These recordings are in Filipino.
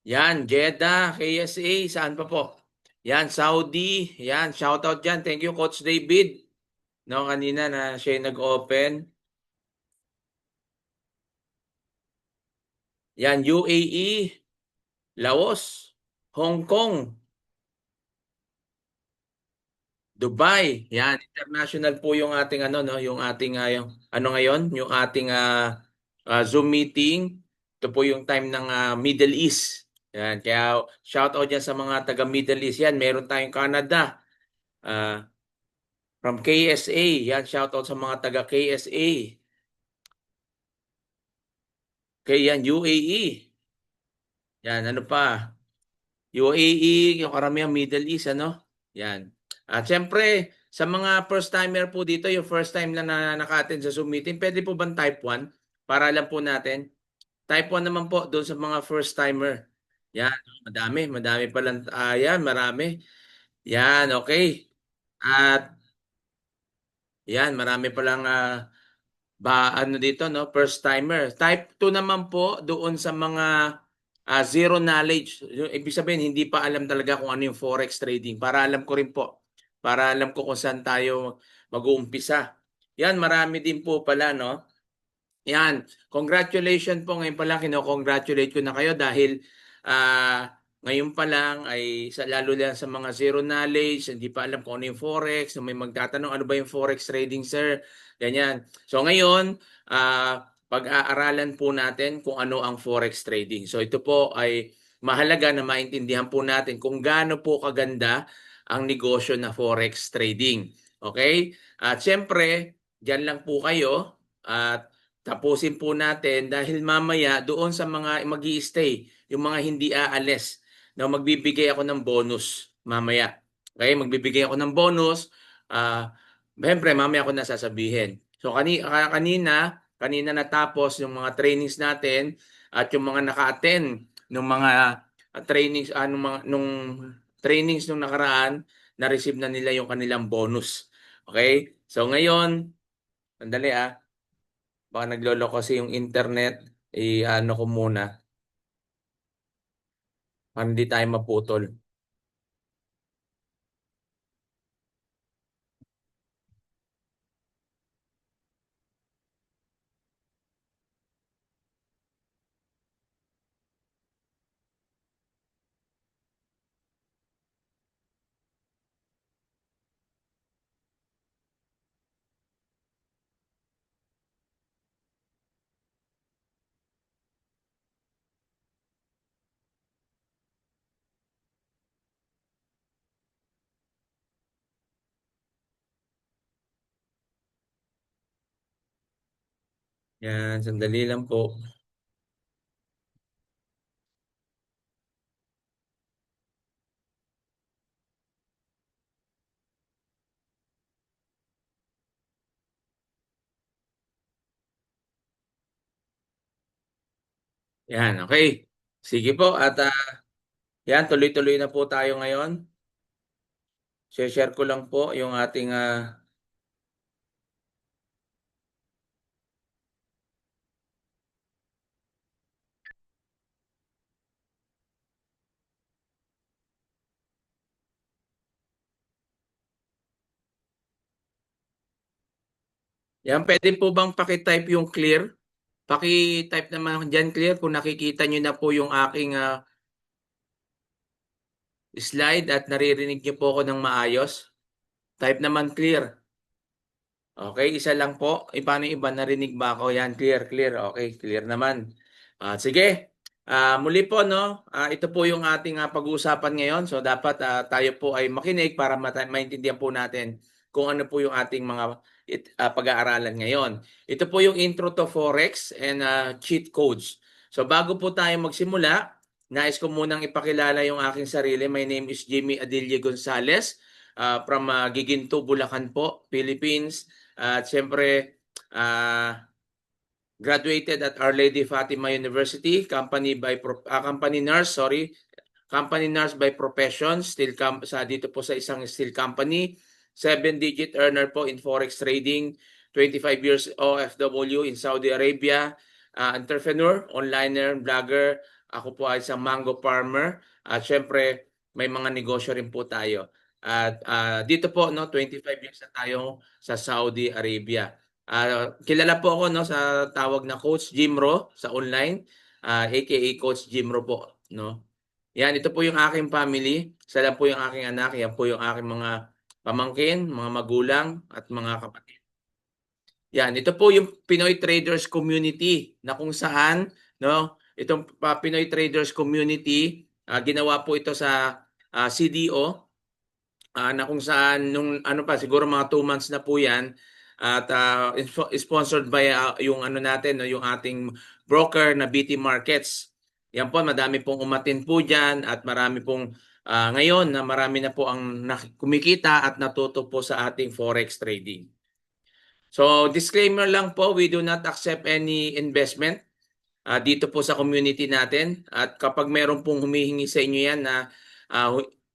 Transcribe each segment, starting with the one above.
Yan, Jeddah, KSA, saan pa po? Yan, Saudi. Yan, shoutout dyan. Thank you, Coach David. No, kanina na siya yung nag-open. Yan, UAE, Laos, Hong Kong, Dubai. Yan, international po yung ating ano no, yung ating yung, ano ngayon, yung ating Zoom meeting. Ito po yung time ng Middle East. Yan, kaya shout out dyan sa mga taga Middle East. Yan, meron tayong Canada. ah, from KSA. Yan, shout out sa mga taga KSA. Kaya yan, UAE. Yan, ano pa? UAE, yung karamihan Middle East, ano? Yan. At syempre, sa mga first timer po dito, yung first time lang na naka-attend sa Zoom meeting, pwede po bang type 1? Para alam po natin. Type 1 naman po doon sa mga first timer. Yan, madami pa lang. Yan, marami. Yan, okay. At yan, marami pa lang ano dito, no? First timer. Type 2 naman po doon sa mga zero knowledge. Ibig sabihin, hindi pa alam talaga kung ano yung forex trading. Para alam ko rin po. Para alam ko kung saan tayo mag-uumpisa. Yan, marami din po pala, no? Yan. Congratulations po. Ngayon pa lang, kino-congratulate ko na kayo dahil ngayon pa lang ay lalo lang sa mga zero knowledge, hindi pa alam kung ano yung forex, may magtatanong ano ba yung forex trading, sir? Ganyan. So ngayon, pag-aaralan po natin kung ano ang forex trading. So ito po ay mahalaga na maintindihan po natin kung gaano po kaganda ang negosyo na forex trading. Okay? At syempre, diyan lang po kayo at tapusin po natin dahil mamaya doon sa mga magi-stay, yung mga hindi aalis, na magbibigay ako ng bonus mamaya. Okay, magbibigay ako ng bonus. Siyempre, mamaya ako nasasabihin. So kanina natapos yung mga trainings natin at yung mga naka-attend ng mga trainings nung trainings nung nakaraan, na-receive na nila yung kanilang bonus. Okay? So ngayon, sandali baka naglolo kasi yung internet, ano ko muna, para hindi tayo maputol. Yan, sandali lang po. Yan, okay. Sige po, at yan, tuloy-tuloy na po tayo ngayon. Share ko lang po yung ating yan, pwede po bang paki-type yung clear? Paki-type naman dyan clear kung nakikita nyo na po yung aking slide at naririnig nyo po ako ng maayos. Type naman clear. Okay, isa lang po. Paano yung iba? Narinig ba ako? Yan, clear, clear. Okay, clear naman. Sige. Muli po, no? Ito po yung ating pag-uusapan ngayon. So, dapat tayo po ay makinig para maintindihan po natin kung ano po yung ating mga pag-aaralan ngayon. Ito po yung intro to Forex and cheat codes. So, bago po tayo magsimula, nais ko munang ipakilala yung aking sarili. My name is Jimmy Adilio Gonzalez from Giginto, Bulacan po, Philippines. At siyempre, graduated at Our Lady Fatima University, company nurse, sorry. Company nurse by profession, dito po sa isang steel company. 7-digit earner po in forex trading, 25 years OFW in Saudi Arabia, entrepreneur, onliner, blogger, Ako po ay isang mango farmer at syempre may mga negosyo rin po tayo. At dito po 'no, 25 years na tayo sa Saudi Arabia. Kilala po ako 'no sa tawag na Coach Jimro sa online, AKA Coach Jimro po 'no. 'Yan, ito po yung aking family, isa lang po yung aking anak, 'yan po yung aking mga pamangkin, mga magulang at mga kapatid. Yan, ito po yung Pinoy Traders Community na kung saan 'no, itong Pinoy Traders Community, ginawa po ito sa CDO, na kung saan nung ano pa siguro mga 2 months na po 'yan at sponsored by yung ano natin 'no, yung ating broker na BT Markets. Yan po, madami pong umattend po diyan at marami pong ngayon na marami na po ang kumikita at natuto po sa ating forex trading. So disclaimer lang po, we do not accept any investment dito po sa community natin at kapag meron pong humihingi sa inyo yan na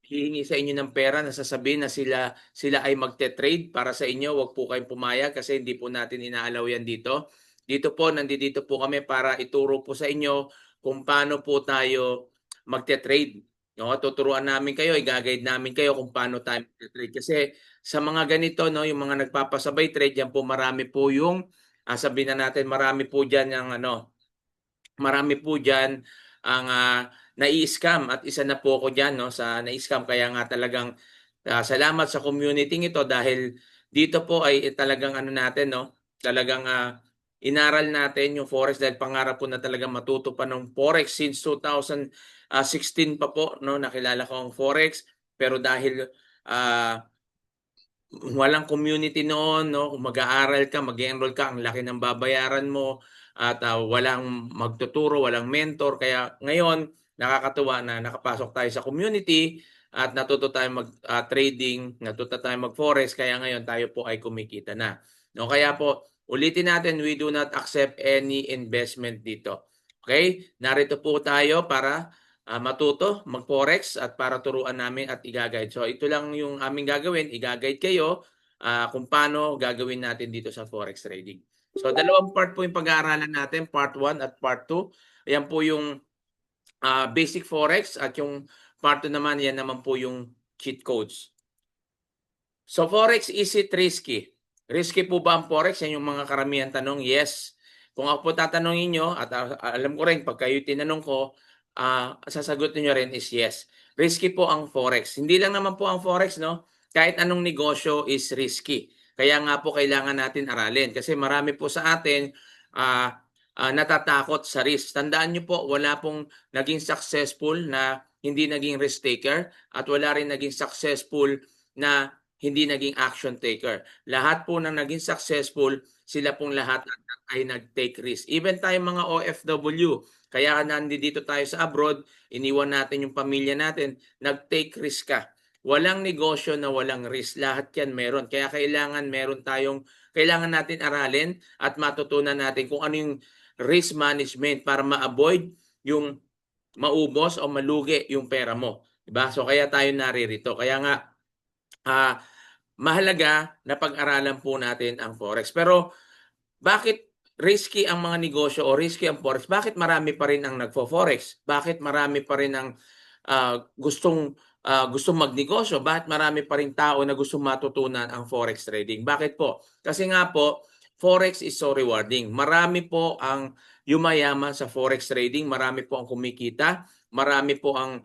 hihingi sa inyo ng pera na sasabihin na sila ay magte-trade para sa inyo, wag po kayong pumayag kasi hindi po natin inaalaw yan dito. Dito po, nandito po kami para ituro po sa inyo kung paano po tayo magte-trade. No, tuturuan namin kayo, i-guide namin kayo kung paano tayo magte-trade kasi sa mga ganito no, yung mga nagpapasabay trade yan po marami po yung sabihin na natin marami po diyan yung ano, marami po diyan ang nai-scam at isa na po ako diyan 'no sa nai-scam kaya nga talagang salamat sa community ito dahil dito po ay talagang ano natin 'no, talagang inaral natin yung forex dahil pangarap ko na talagang matuto pa ng forex since 2016 pa po 'no, nakilala ko ang forex pero dahil walang community noon 'no, kung mag-aaral ka, mag-e-enroll ka, ang laki ng babayaran mo at walang magtuturo, walang mentor. Kaya ngayon nakakatuwa na nakapasok tayo sa community at natuto tayong trading, natuto tayong mag-forex kaya ngayon tayo po ay kumikita na. No, kaya po ulitin natin, we do not accept any investment dito. Okay? Narito po tayo para matuto mag-forex at para turuan namin at i-guide. So ito lang yung aming gagawin, i-guide kayo kung paano gagawin natin dito sa forex trading. So dalawang part po yung pag-aaralan natin, part 1 at part 2. Ayan po yung basic forex at yung part 2 naman, yan naman po yung cheat codes. So forex, is it risky? Risky po ba ang forex? Yan yung mga karamihan tanong. Yes. Kung ako po tatanungin nyo, at alam ko rin, pag kayo tinanong ko, sasagot niyo rin is yes. Risky po ang forex. Hindi lang naman po ang forex, no? Kahit anong negosyo is risky. Kaya nga po kailangan natin aralin. Kasi marami po sa atin natatakot sa risk. Tandaan nyo po, wala pong naging successful na hindi naging risk taker at wala rin naging successful na hindi naging action taker. Lahat po ng naging successful, sila pong lahat ay nag-take risk. Even tayo mga OFW, kaya nandito tayo sa abroad, iniwan natin yung pamilya natin, nag-take risk ka. Walang negosyo na walang risk. Lahat yan meron. Kaya kailangan natin aralin at matutunan natin kung ano yung risk management para ma-avoid yung maubos o malugi yung pera mo. Diba? So kaya tayo naririto. Kaya nga, mahalaga na pag-aralan po natin ang forex. Pero bakit risky ang mga negosyo o risky ang forex? Bakit marami pa rin ang nagfo-forex? Bakit marami pa rin ang gustong magnegosyo? Bakit marami pa rin tao na gustong matutunan ang forex trading? Bakit po? Kasi nga po, forex is so rewarding. Marami po ang yumayaman sa forex trading. Marami po ang kumikita. Marami po ang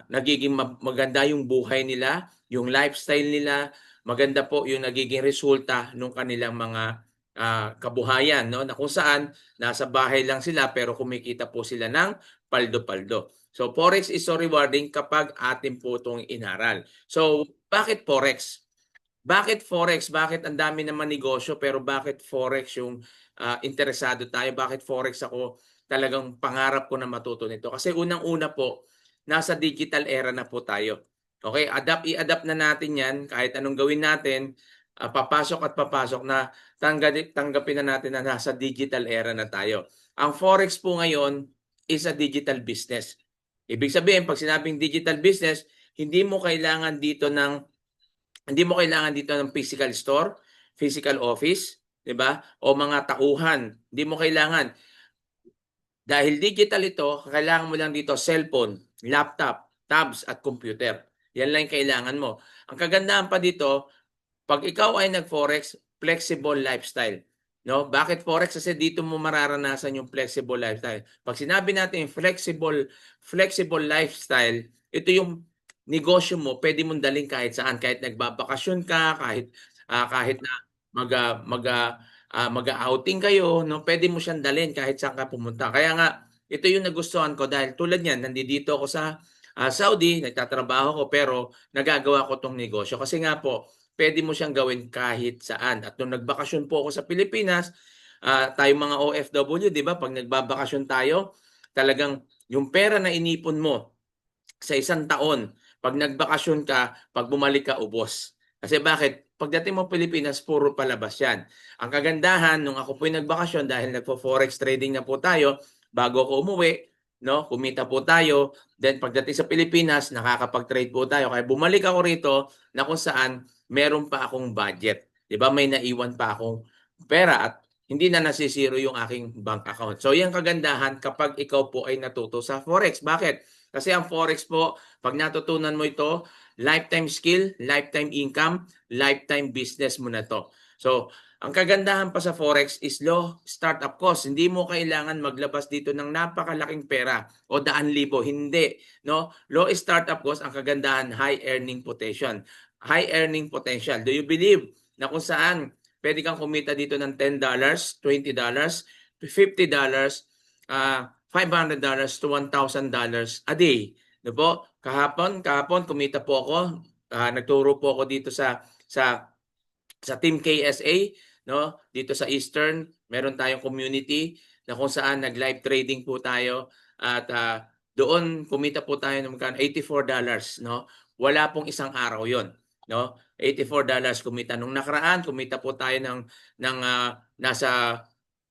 nagiging maganda yung buhay nila, yung lifestyle nila, maganda po yung nagiging resulta ng kanilang mga kabuhayan, no? Na kung saan nasa bahay lang sila pero kumikita po sila ng paldo-paldo. So forex is so rewarding kapag atin po itong inaral. So bakit forex? Bakit forex? Bakit ang dami naman negosyo pero bakit forex yung interesado tayo? Bakit forex ako talagang pangarap ko na matuto nito? Kasi unang-una po, nasa digital era na po tayo. Okay, i-adapt na natin 'yan kahit anong gawin natin, papasok at papasok na tanggapin na natin na nasa digital era na tayo. Ang forex po ngayon is a digital business. Ibig sabihin, pag sinabing digital business, hindi mo kailangan dito ng physical store, physical office, 'di ba? O mga tauhan. Hindi mo kailangan. Dahil digital ito, kailangan mo lang dito cellphone, laptop, tabs at computer. Yan lang yung kailangan mo. Ang kagandahan pa dito, pag ikaw ay nag-forex, flexible lifestyle. No? Bakit forex? Kasi dito mo mararanasan yung flexible lifestyle. Pag sinabi natin flexible lifestyle, ito yung negosyo mo, pwede mong daling kahit saan, kahit nagbabakasyon ka, kahit na mag-outing kayo, no? Pwede mo siyang dalhin kahit saan ka pumunta. Kaya nga, ito yung nagustuhan ko dahil tulad niyan, nandito ako sa Saudi, nagtatrabaho ko pero nagagawa ko tong negosyo. Kasi nga po, pwede mo siyang gawin kahit saan. At nung nagbakasyon po ako sa Pilipinas, tayo mga OFW, di ba? Pag nagbabakasyon tayo, talagang yung pera na inipon mo sa isang taon, pag nagbakasyon ka, pag bumalik ka, ubos. Kasi bakit? Pagdating mo Pilipinas, puro palabas yan. Ang kagandahan, nung ako po'y nagbakasyon, dahil nagpo-forex trading na po tayo, bago ako umuwi, no, kumita po tayo. Then pagdating sa Pilipinas, nakakapag-trade po tayo. Kaya bumalik ako rito na kung saan meron pa akong budget. 'Di ba? May naiwan pa akong pera at hindi na nasisiro yung aking bank account. So, yung kagandahan kapag ikaw po ay natuto sa Forex. Bakit? Kasi ang Forex po, pag natutunan mo ito, lifetime skill, lifetime income, lifetime business mo na to. So, ang kagandahan pa sa Forex is low startup cost. Hindi mo kailangan maglabas dito ng napakalaking pera o daan libo. Hindi. No? Low startup cost, ang kagandahan, high earning potential. High earning potential. Do you believe na kung saan pwede kang kumita dito ng $10, $20, $50, $500 to $1,000 a day. No po? Kahapon kumita po ako. Nagturo po ako dito sa Team KSA, no? Dito sa Eastern, meron tayong community na kung saan nag-live trading po tayo at doon kumita po tayo ng $84, no? Wala pong isang araw 'yon, no? $84 kumita nung nakaraan, kumita po tayo ng nasa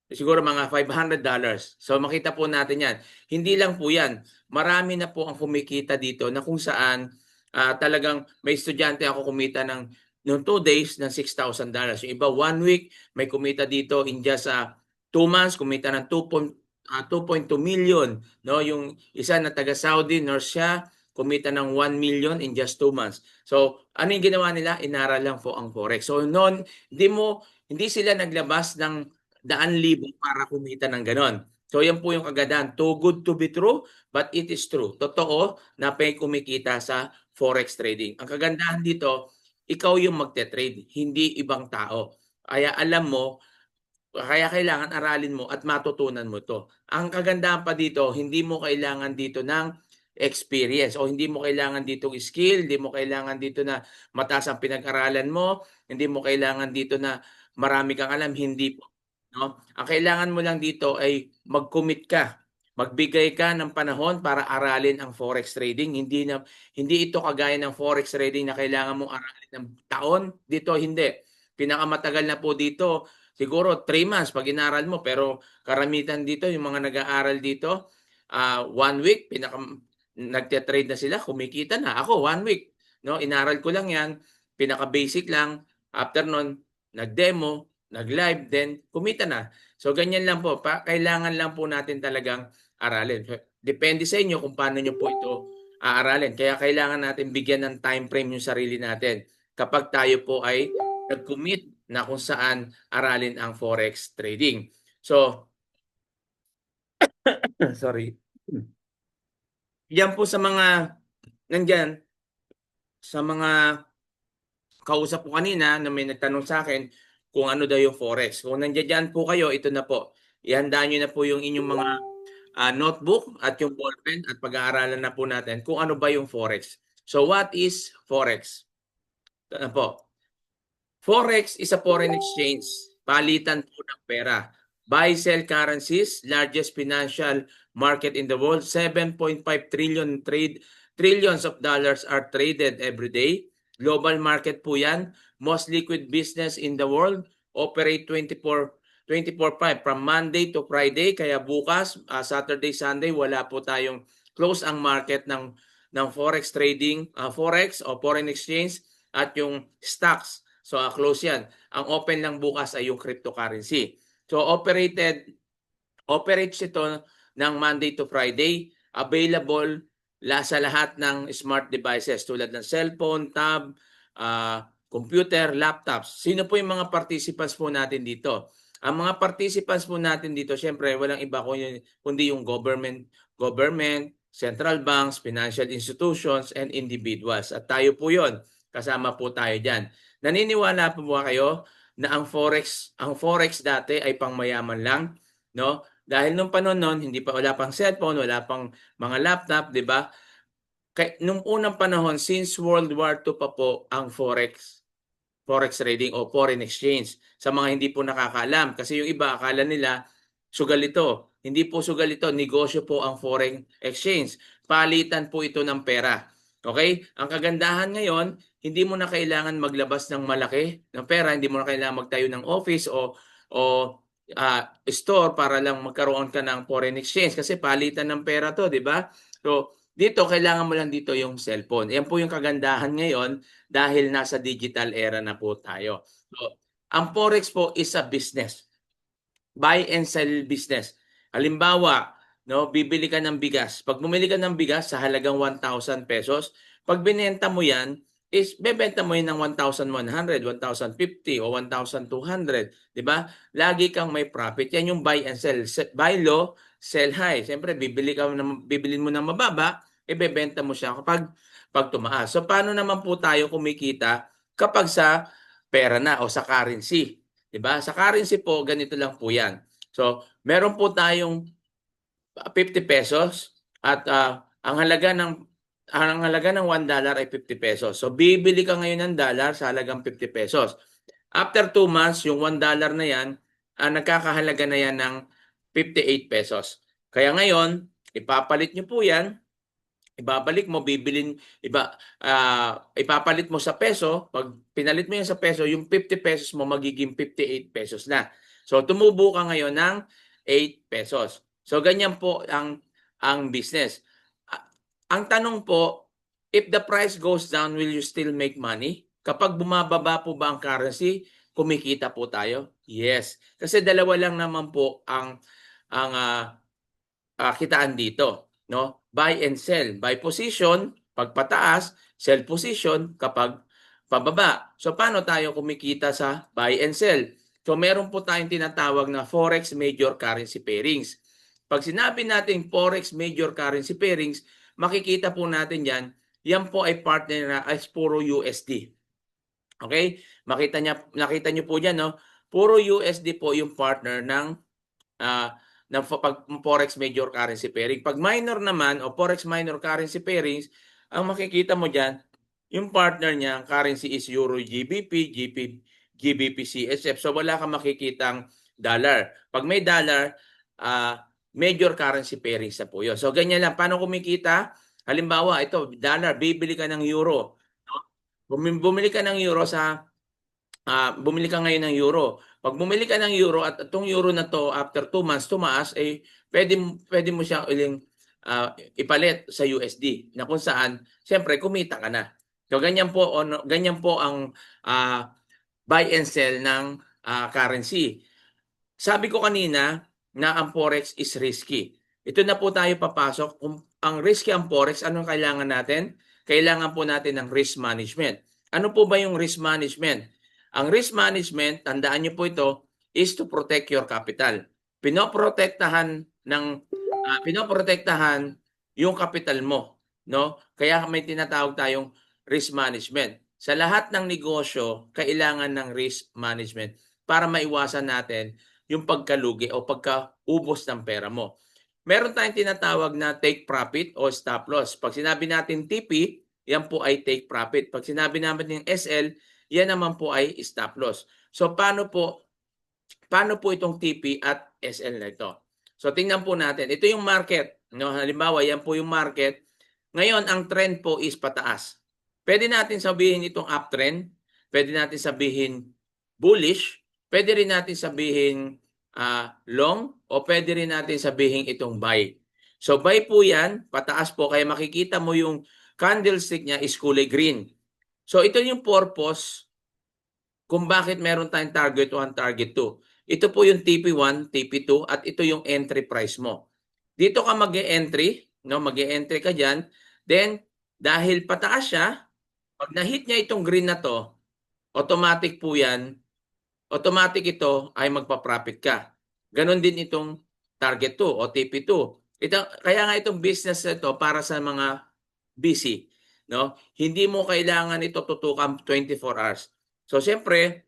siguro mga $500. So makita po natin 'yan. Hindi lang po 'yan. Marami na po ang kumikita dito na kung saan talagang may estudyante ako kumita ng noong 2 days ng $6,000. Yung iba 1 week may kumita dito in just 2 months kumita ng 2.2 million, no? Yung isa na taga Saudi, nurse siya, kumita ng 1 million in just 2 months. So, ano yung ginawa nila? Inaral lang po ang Forex. So, noon, hindi sila naglabas ng daan libo para kumita ng ganon. So, yan po yung kagandahan. Too good to be true, but it is true. Totoo na may kumikita sa Forex trading. Ang kagandahan dito, ikaw yung magte-trade, hindi ibang tao. Kaya kailangan aralin mo at matutunan mo to. Ang kagandahan pa dito, hindi mo kailangan dito ng experience o hindi mo kailangan dito skill, hindi mo kailangan dito na mataas ang pinag-aralan mo, hindi mo kailangan dito na marami kang alam, hindi po. No? Ang kailangan mo lang dito ay mag-commit ka. Magbigay ka ng panahon para aralin ang forex trading. Hindi ito kagaya ng forex trading na kailangan mong aralin ng taon. Dito hindi. Pinakamatagal na po dito siguro 3 months pag inaral mo, pero karamitan dito, yung mga nag-aaral dito, 1 week, nagte-trade na sila, kumikita na. Ako, 1 week, no? Inaral ko lang yan, pinaka-basic lang. After nun, nag-demo, nag-live, then kumita na. So, ganyan lang po. Kailangan lang po natin talagang aralin. Depende sa inyo kung paano nyo po ito aaralin. Kaya kailangan natin bigyan ng time frame yung sarili natin kapag tayo po ay nag-commit na kung saan aralin ang forex trading. So, sorry. Yan po sa mga nandyan, sa mga kausap ko kanina na may nagtanong sa akin kung ano daw yung forex. Kung nandiyan po kayo, ito na po. Ihanda nyo na po yung inyong mga notebook at yung ballpen at pag-aaralan na po natin kung ano ba yung forex. So, what is forex? Ito na po. Forex is a foreign exchange, palitan po ng pera. Buy, sell currencies, largest financial market in the world, 7.5 trillions of dollars are traded every day. Global market po yan. Most liquid business in the world, operate 24/5 from Monday to Friday. Kaya bukas, Saturday, Sunday, wala po tayong close ang market ng forex trading, forex o foreign exchange at yung stocks. So, close yan. Ang open lang bukas ay yung cryptocurrency. So, operates ito ng Monday to Friday. Available sa lahat ng smart devices tulad ng cellphone, tab, computer, laptops. Sino po yung mga participants po natin dito? Ang mga participants po natin dito, syempre, walang iba kundi yung government, central banks, financial institutions, and individuals. At tayo po yon, kasama po tayo dyan. Naniniwala po ba kayo na ang forex dati ay pangmayaman lang, no? Dahil nung panahon noon, wala pang cellphone, wala pang mga laptop, 'di ba? Nung unang panahon, since World War II pa po ang forex trading o foreign exchange. Sa mga hindi po nakakaalam, kasi yung iba akala nila sugal ito. Hindi po sugal ito, negosyo po ang foreign exchange. Palitan po ito ng pera. Okay? Ang kagandahan ngayon, hindi mo na kailangan maglabas ng malaki ng pera, hindi mo na kailangan magtayo ng office o store para lang magkaroon ka ng foreign exchange kasi palitan ng pera to, di ba? So, dito kailangan mo lang dito yung cellphone. Yan po yung kagandahan ngayon dahil nasa digital era na po tayo. So, ang forex po is a business. Buy and sell business. Halimbawa, no, bibili ka ng bigas. Pag bumili ka ng bigas sa halagang 1,000 pesos, pag binenta mo yan, is bebenta mo yun ng 1,100, 1,050 o 1,200, 'di ba? Lagi kang may profit. Yan yung buy and sell. Buy low, sell high. Siyempre, bibilin mo ng mababa, ibebenta mo siya pag tumaas. So paano naman po tayo kumikita kapag sa pera na o sa currency? 'Di ba? Sa currency po, ganito lang po 'yan. So, meron po tayong 50 pesos at ang halaga ng $1 ay 50 pesos. So, bibili ka ngayon ng dollar sa halagang 50 pesos. After 2 months, yung $1 na yan, nagkakahalaga na yan ng 58 pesos. Kaya ngayon, ipapalit nyo po yan, ibabalik mo, ipapalit mo sa peso. Pag pinalit mo yan sa peso, yung 50 pesos mo magiging 58 pesos na. So, tumubo ka ngayon ng 8 pesos. So, ganyan po ang business. Ang tanong po, if the price goes down, will you still make money? Kapag bumababa po ba ang currency, kumikita po tayo? Yes. Kasi dalawa lang naman po ang kitaan dito, no? Buy and sell. Buy position pag pataas, sell position kapag pababa. So paano tayo kumikita sa buy and sell? So meron po tayong tinatawag na forex major currency pairings. Pag sinabi natin forex major currency pairings, makikita po natin yan po ay partner na as puro USD. Okay? Nakita niyo po diyan, no? Puro USD po yung partner ng forex major currency pairing. Pag minor naman o forex minor currency pairings, ang makikita mo diyan, yung partner niya, currency is Euro GBP, GBP CSF. So wala kang makikitang dollar. Pag may dollar, major currency pairings na po yun. So ganyan lang. Paano kumikita? Halimbawa, ito, dollar, bibili ka ng euro. Bumili ka ng euro bumili ka ngayon ng euro. Pag bumili ka ng euro at itong euro na to after 2 months tumaas, pwede mo siyang ipalit sa USD na kung saan siyempre kumita ka na. So ganyan po ang buy and sell ng currency. Sabi ko kanina na ang forex is risky. Ito na po tayo papasok. Kung ang risky ang forex, anong kailangan natin? Kailangan po natin ng risk management. Ano po ba yung risk management? Ang risk management, tandaan niyo po ito, is to protect your capital. Pinoprotektahan yung capital mo, no? Kaya may tinatawag tayong risk management. Sa lahat ng negosyo, kailangan ng risk management para maiwasan natin yung pagkalugi o pagkaubos ng pera mo. Meron tayong tinatawag na take profit o stop loss. Pag sinabi natin TP, yan po ay take profit. Pag sinabi natin yung SL, yan naman po ay stop loss. So paano po itong TP at SL na ito? So tingnan po natin. Ito yung market, no? Halimbawa, yan po yung market. Ngayon, ang trend po is pataas. Pwede natin sabihin itong uptrend, pwede natin sabihin bullish, pwede rin natin sabihin long, o pwede rin natin sabihin itong buy. So buy po yan, pataas po, kaya makikita mo yung candlestick niya is kulay green. So ito yung purpose kung bakit meron tayong target 1, target 2. Ito po yung TP1, TP2 at ito yung entry price mo. Dito ka mag-e-entry, no? Mag-e-entry ka diyan. Then dahil pataas siya, pag na-hit niya itong green na to, automatic po 'yan, automatic ito ay magpa-profit ka. Ganon din itong target 2 o TP2. Ito, kaya nga itong business na ito para sa mga busy, no? Hindi mo kailangan ito tutukan 24 hours. So siyempre,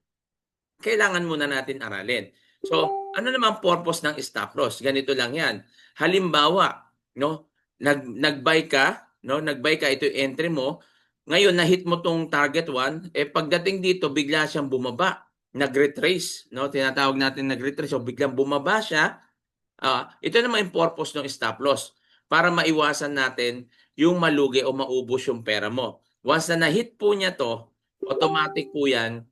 kailangan muna natin aralin. So, ano naman purpose ng stop loss? Ganito lang 'yan. Halimbawa, no, nag-buy ka, no, nag-buy ka, ito yung entry mo. Ngayon na-hit mo tong target 1, pagdating dito bigla siyang bumaba, nag-retrace, no? Tinatawag natin nag-retrace, so biglang bumaba siya. Ito naman yung purpose ng stop loss para maiwasan natin yung malugi o maubos yung pera mo. Once na na-hit po niya to, automatic po yan,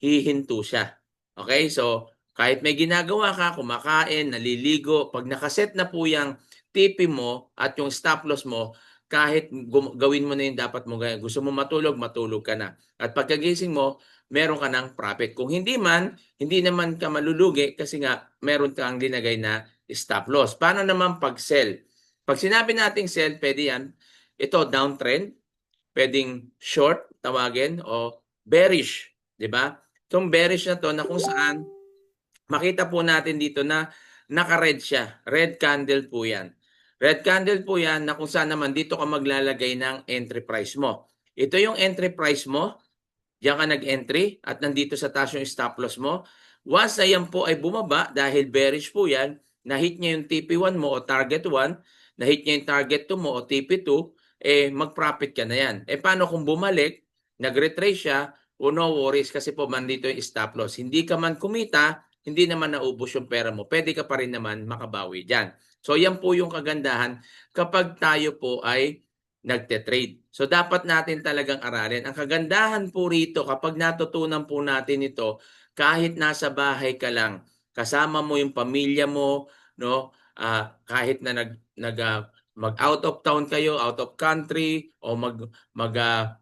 hihinto siya. Okay? So, kahit may ginagawa ka, kumakain, naliligo, pag nakaset na po yung TP mo at yung stop loss mo, kahit gawin mo na yung dapat mo gawin. Gusto mo matulog, matulog ka na. At pagkagising mo, meron ka ng profit. Kung hindi man, hindi naman ka malulugi kasi nga meron kang linagay na stop loss. Paano naman pag-sell? Pag sinabi nating sell, pwede yan. Ito, downtrend. Pwedeng short, tawagin, o bearish. Diba? Itong bearish na to na kung saan makita po natin dito na naka-red siya. Red candle po yan. Red candle po yan na kung saan naman dito ka maglalagay ng entry price mo. Ito yung entry price mo. Diyan ka nag-entry at nandito sa taas yung stop loss mo. Once na yan po ay bumaba dahil bearish po yan, na-hit niya yung TP1 mo o target 1, na-hit niya yung target 2 mo o TP2, mag-profit ka na yan. Paano kung bumalik, nag-retrace siya, no worries kasi po mandito yung stop loss. Hindi ka man kumita, hindi naman naubos yung pera mo, pwede ka pa rin naman makabawi dyan. So yan po yung kagandahan kapag tayo po ay nagte-trade. So dapat natin talagang aralin. Ang kagandahan po rito kapag natutunan po natin ito, kahit nasa bahay ka lang, kasama mo yung pamilya mo, no? Kahit na mag out of town kayo, out of country o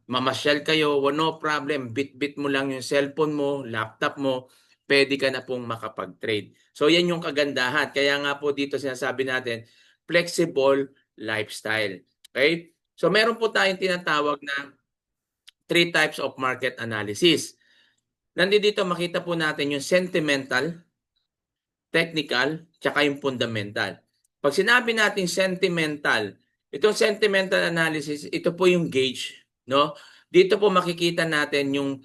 mamasyal kayo, no problem. Bit-bit mo lang yung cellphone mo, laptop mo, pwede ka na pong makapag-trade. So yan yung kagandahan. Kaya nga po dito sinasabi natin, flexible lifestyle. Okay? So meron po tayong tinatawag na 3 types of market analysis. Nandito makita po natin yung sentimental, technical, tsaka yung fundamental. Pag sinabi natin sentimental, itong sentimental analysis, ito po yung gauge, no? Dito po makikita natin yung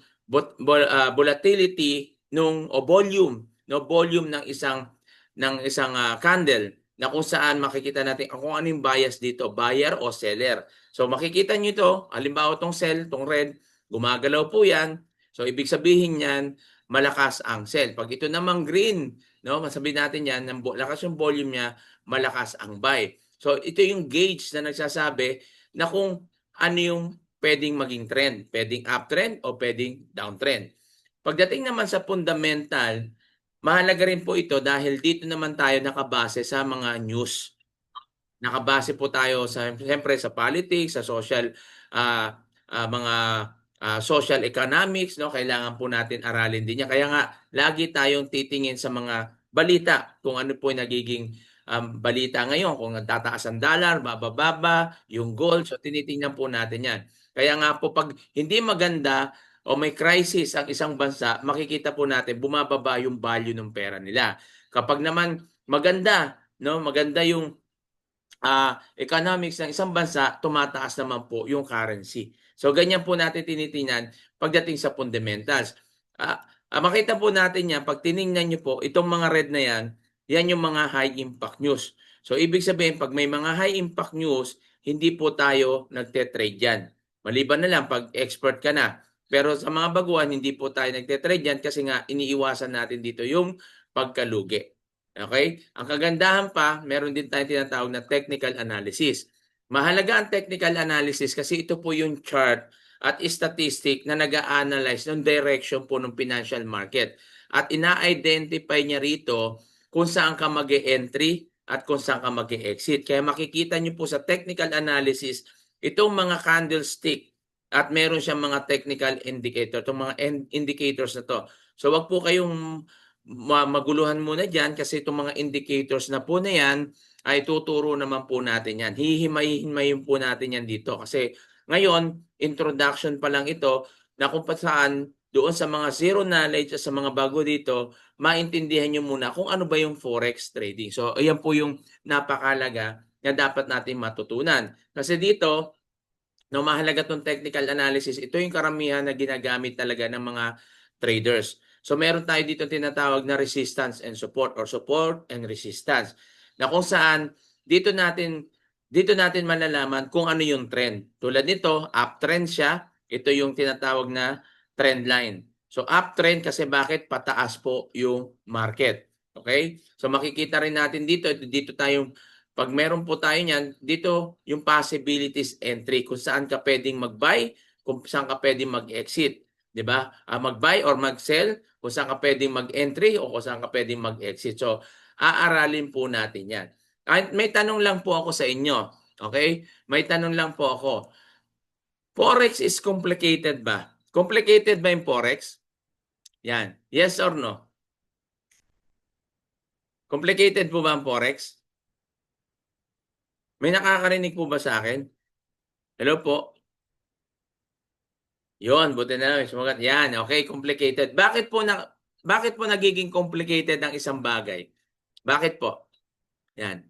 volatility o volume, no? Volume ng isang candle na kung saan makikita natin kung ano yung bias dito, buyer o seller. So makikita nyo ito, halimbawa itong sell, itong red, gumagalaw po yan. So ibig sabihin yan, malakas ang sell. Pag ito namang green, no, masabi natin yan, lakas yung volume niya, malakas ang buy. So ito yung gauge na nagsasabi na kung ano yung pwedeng maging trend. Pwedeng uptrend o pwedeng downtrend. Pagdating naman sa fundamental, mahalaga rin po ito dahil dito naman tayo nakabase sa mga news. Nakabase po tayo siyempre sa politics, sa social, mga social economics, no? Kailangan po natin aralin din yan. Kaya nga, lagi tayong titingin sa mga balita, kung ano po yung nagiging balita ngayon, kung tataas ang dollar, bababa, yung gold, so tinitingnan po natin yan. Kaya nga po, pag hindi maganda o may crisis ang isang bansa, makikita po natin bumababa yung value ng pera nila. Kapag naman maganda, no, maganda yung economics ng isang bansa, tumataas naman po yung currency. So ganyan po natin tinitingnan pagdating sa fundamentals. Makita po natin yan, pag tiningnan nyo po, itong mga red na yan, yan yung mga high impact news. So ibig sabihin, pag may mga high impact news, hindi po tayo nagte-trade yan. Maliban na lang pag expert ka na. Pero sa mga baguhan, hindi po tayo nagte-trade yan kasi nga iniiwasan natin dito yung pagkalugi. Okay? Ang kagandahan pa, meron din tayong tinatawag na technical analysis. Mahalaga ang technical analysis kasi ito po yung chart at statistic na nag-a-analyze ng direction po ng financial market. At ina-identify niya rito kung saan ka mag-e-entry at kung saan ka mag-e-exit. Kaya makikita niyo po sa technical analysis, itong mga candlestick at meron siyang mga technical indicator, itong mga indicators na to. So wag po kayong maguluhan muna dyan kasi itong mga indicators na po na yan, ay tuturo naman po natin yan. Hihimay-himayin po natin yan dito kasi ngayon, introduction pa lang ito na kung saan doon sa mga zero knowledge at sa mga bago dito, maintindihan nyo muna kung ano ba yung forex trading. So, ayan po yung napakalaga na dapat natin matutunan. Kasi dito, no, mahalaga tong technical analysis. Ito yung karamihan na ginagamit talaga ng mga traders. So meron tayo dito tinatawag na resistance and support or support and resistance. Na kung saan dito natin malalaman kung ano yung trend. Tulad nito, uptrend siya. Ito yung tinatawag na trend line. So uptrend kasi bakit pataas po yung market. Okay? So makikita rin natin dito tayong pag meron po tayo niyan, dito yung possibilities entry kung saan ka pwedeng mag-buy, kung saan ka pwedeng mag-exit, 'di ba? Mag-buy or mag-sell, kung saan ka pwedeng mag-entry o kung saan ka pwedeng mag-exit. So, aaralin po natin 'yan. May tanong lang po ako sa inyo, okay? May tanong lang po ako. Forex is complicated ba? Complicated ba yung forex? Yan. Yes or no? Complicated po ba ang forex? May nakakarinig po ba sa akin? Hello po. Yun, buti na lang sumagot. Yan, okay, complicated. Bakit po nagiging complicated ang isang bagay? Bakit po? Yan.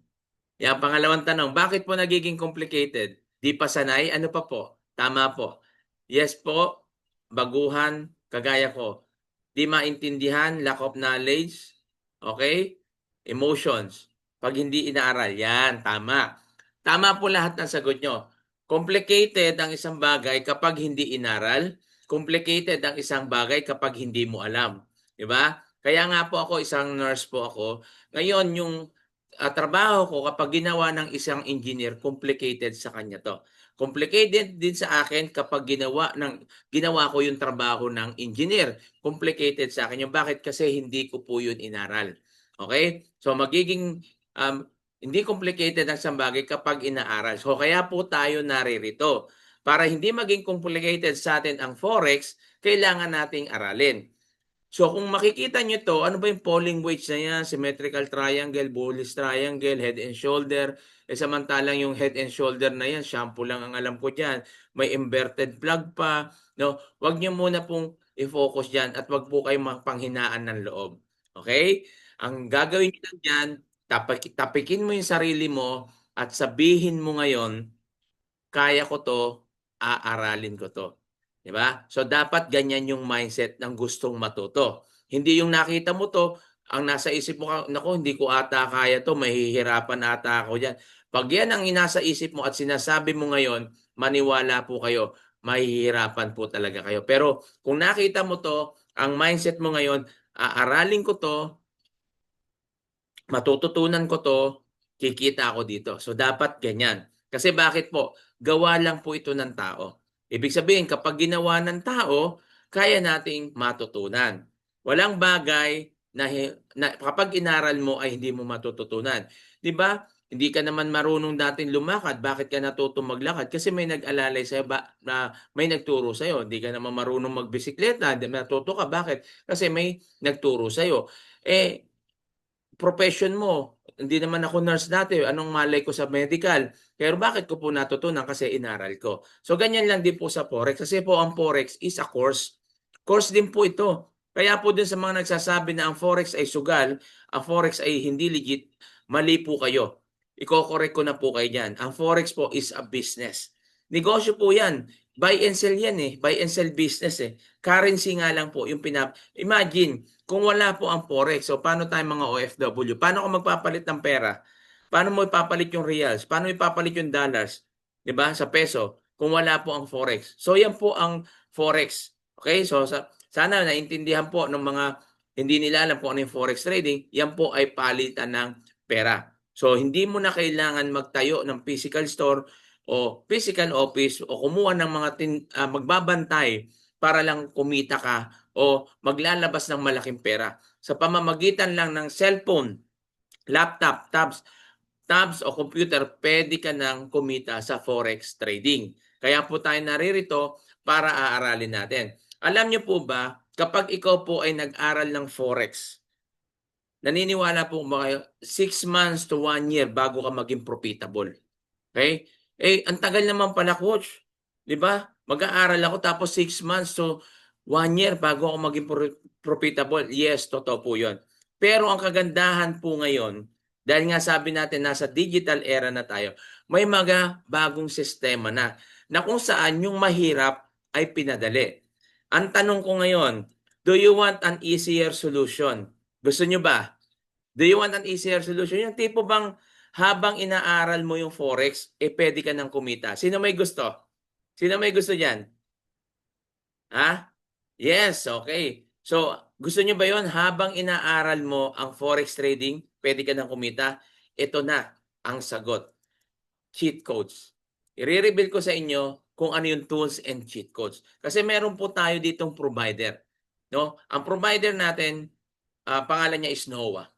Yan, pangalawang tanong, bakit po nagiging complicated? Di pa sanay? Ano pa po? Tama po. Yes po, baguhan, kagaya ko. Di maintindihan, lack of knowledge. Okay? Emotions. Pag hindi inaaral. Yan, tama. Tama po lahat ng sagot nyo. Complicated ang isang bagay kapag hindi inaral. Complicated ang isang bagay kapag hindi mo alam. Diba? Kaya nga po ako, isang nurse po ako. Ngayon, yung trabaho ko kapag ginawa ng isang engineer, complicated sa kanya to. Complicated din sa akin kapag ginawa ko yung trabaho ng engineer. Complicated sa akin yung bakit kasi hindi ko po yun inaral. Okay? So magiging hindi complicated ang isang bagay kapag inaaral. So kaya po tayo naririto. Para hindi maging complicated sa atin ang forex, kailangan nating aralin. So kung makikita nyo to, ano ba yung falling wedge na yan? Symmetrical triangle, bullish triangle, head and shoulder. Samantalang yung head and shoulder na yan, shampoo lang ang alam ko dyan. May inverted flag pa. No? Huwag nyo muna pong i-focus dyan at wag po kayong panghinaan ng loob. Okay? Ang gagawin nyo lang dyan, tapikin mo yung sarili mo at sabihin mo ngayon, kaya ko to, aaralin ko to. 'Di ba? So dapat ganyan yung mindset ng gustong matuto. Hindi yung nakita mo to, ang nasa isip mo, nako hindi ko ata kaya to, mahihirapan ata ako diyan. Pag yan ang inasa isip mo at sinasabi mo ngayon, maniwala po kayo, mahihirapan po talaga kayo. Pero kung nakita mo to, ang mindset mo ngayon, aaralin ko to, matututunan ko to, kikita ako dito. So dapat ganyan. Kasi bakit po? Gawa lang po ito ng tao. Ibig sabihin, kapag ginawa ng tao, kaya nating matutunan. Walang bagay na kapag inaral mo ay hindi mo matututunan. 'Di ba? Hindi ka naman marunong dating lumakad, bakit ka natutong maglakad? Kasi may nag-alalay sa'yo, na may nagturo sa'yo. Hindi ka naman marunong magbisikleta, natuto ka. Bakit? Kasi may nagturo sa'yo. Profession mo, hindi naman ako nurse dati, anong malay ko sa medical? Pero bakit ko po natutunan? Kasi inaral ko. So ganyan lang din po sa forex. Kasi po ang forex is a course. Course din po ito. Kaya po din sa mga nagsasabi na ang forex ay sugal, ang forex ay hindi legit, mali po kayo. Iko-correct ko na po kayo dyan. Ang forex po is a business. Negosyo po yan. Buy and sell yan eh. Buy and sell business eh. Currency nga lang po yung Imagine, kung wala po ang forex, so paano tayo mga OFW? Paano ka magpapalit ng pera? Paano mo ipapalit yung reals? Paano ipapalit yung dollars? 'Di ba? Sa peso. Kung wala po ang forex. So yan po ang forex. Okay? So sana naintindihan po ng mga hindi nila alam kung ano yung forex trading, yan po ay palitan ng pera. So hindi mo na kailangan magtayo ng physical store o physical office o kumuha ng mga magbabantay para lang kumita ka o maglalabas ng malaking pera. Sa pamamagitan lang ng cellphone, laptop, tabs o computer, pwede ka nang kumita sa forex trading. Kaya po tayo naririto para aaralin natin. Alam niyo po ba, kapag ikaw po ay nag-aral ng forex, naniniwala po ba kayo 6 months to 1 year bago ka maging profitable. Okay? Eh, ang tagal naman pala coach, 'di ba? Mag-aaral ako tapos 6 months to 1 year bago ako maging profitable. Yes, totoo po 'yon. Pero ang kagandahan po ngayon, dahil nga sabi natin nasa digital era na tayo, may mga bagong sistema na kung saan yung mahirap ay pinadali. Ang tanong ko ngayon, do you want an easier solution? Gusto nyo ba? Do you want an easier solution? Yung tipo bang habang inaaral mo yung forex, eh pwede ka nang kumita. Sino may gusto? Sino may gusto dyan? Ha? Yes, okay. So, gusto nyo ba yon habang inaaral mo ang forex trading, pwede ka nang kumita? Ito na ang sagot. Cheat codes. I-reveal ko sa inyo kung ano yung tools and cheat codes. Kasi meron po tayo ditong provider. No? Ang provider natin, pangalan niya is NOAA.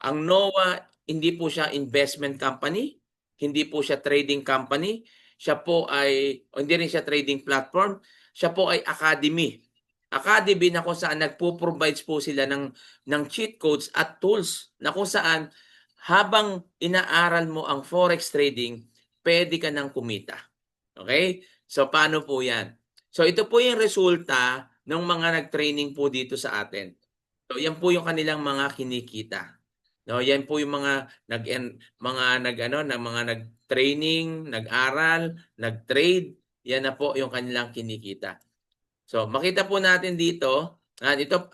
Ang NOAA, hindi po siya investment company, hindi po siya trading company, siya po ay, hindi rin siya trading platform, siya po ay academy. Academy na kung saan nagpo-provides po sila ng cheat codes at tools na kung saan habang inaaral mo ang forex trading, pwede ka nang kumita. Okay? So, paano po yan? So, ito po yung resulta ng mga nag-training po dito sa atin. So, yan po yung kanilang mga kinikita. No, yan po yung mga nag-training, nag-aral, nag-trade, yan na po yung kanilang kinikita. So, makita po natin dito,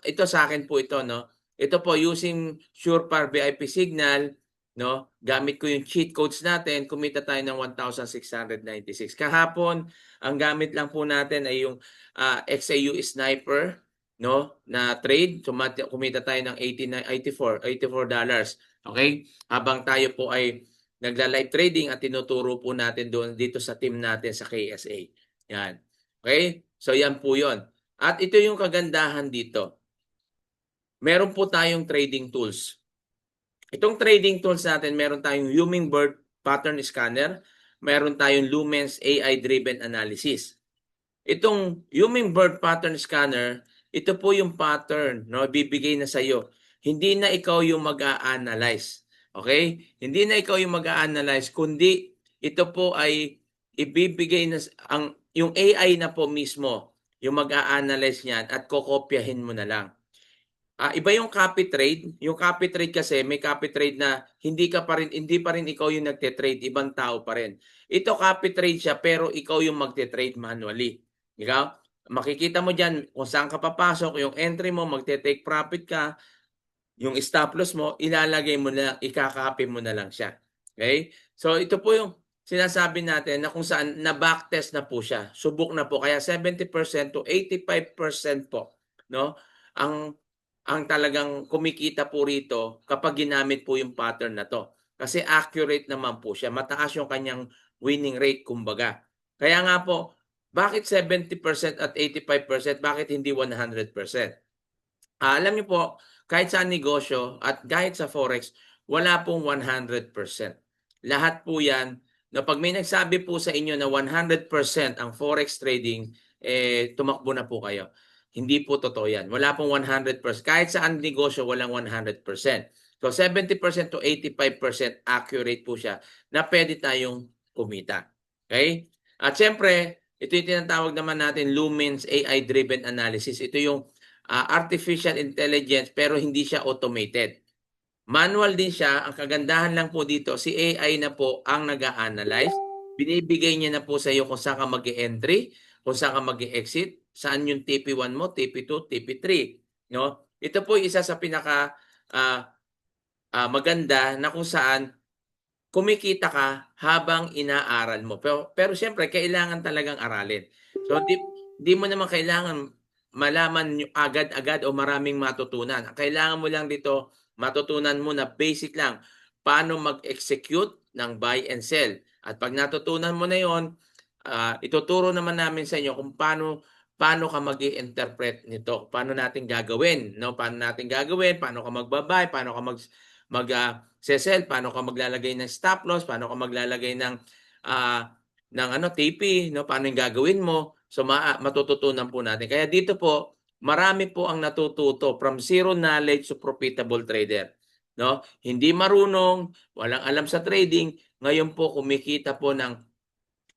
ito sa akin po ito, no. Ito po using Surefire VIP Signal, no. Gamit ko yung cheat codes natin, kumita tayo ng 1,696. Kahapon, ang gamit lang po natin ay yung XAU Sniper, no, na trade, kumita tayo ng $84. Okay? Habang tayo po ay nagla-live trading at tinuturo po natin doon dito sa team natin sa KSA. Yan. Okay? So yan po 'yon. At ito yung kagandahan dito. Meron po tayong trading tools. Itong trading tools natin, meron tayong Hummingbird Pattern Scanner, meron tayong Lumens AI-driven analysis. Itong Hummingbird Pattern Scanner, ito po yung pattern, no, bibigay na sa iyo. Hindi na ikaw yung mag-a-analyze. Okay? Hindi na ikaw yung mag-a-analyze, kundi ito po ay ibibigay na yung AI na po mismo yung mag-a-analyze niyan at kokopyahin mo na lang. Iba yung copy trade. Yung copy trade kasi may copy trade na hindi pa rin ikaw yung nagte-trade, ibang tao pa rin. Ito copy trade siya pero ikaw yung magte-trade manually. Ikaw, makikita mo diyan kung saan ka papasok, yung entry mo, magte-take profit ka, yung stop loss mo, ilalagay mo na, ikaka-copy mo na lang siya. Okay? So ito po yung sinasabi natin na kung saan na backtest na po siya. Subok na po kaya 70% to 85% po, no? Ang talagang kumikita po rito kapag ginamit po yung pattern na to. Kasi accurate naman po siya. Mataas yung kanyang winning rate, kumbaga. Kaya nga po, bakit 70% at 85%? Bakit hindi 100%? Alam niyo po, kahit sa negosyo at kahit sa forex, wala pong 100%. Lahat po yan, na pag may nagsabi po sa inyo na 100% ang forex trading, tumakbo na po kayo. Hindi po totoo yan. Wala pong 100%. Kahit saan negosyo, walang 100%. So 70% to 85% accurate po siya na pwede tayong kumita. Okay? At syempre, ito yung tinatawag naman natin Lumens AI-driven analysis. Ito yung artificial intelligence pero hindi siya automated. Manual din siya. Ang kagandahan lang po dito, si AI na po ang nag-a-analyze. Binibigay niya na po sa iyo kung saan ka mag-entry, kung saan ka mag-exit, saan yung TP1 mo, TP2, TP3. No? Ito po isa sa pinaka maganda na kung saan kumikita ka habang inaaral mo. Pero siyempre, kailangan talagang aralin. So, di mo naman kailangan malaman agad-agad o maraming matutunan. Kailangan mo lang dito matutunan mo na basic lang paano mag-execute ng buy and sell. At pag natutunan mo na yon, ituturo naman namin sa inyo kung paano ka mag-i-interpret nito. Paano natin gagawin, no? Paano natin gagawin, paano ka magba-buy, paano ka sell, paano ka maglalagay ng stop loss, paano ka maglalagay ng TP, no? Paano yung gagawin mo? So matututunan po natin. Kaya dito po, marami po ang natututo from zero knowledge to profitable trader. no? Hindi marunong, walang alam sa trading, ngayon po kumikita po ng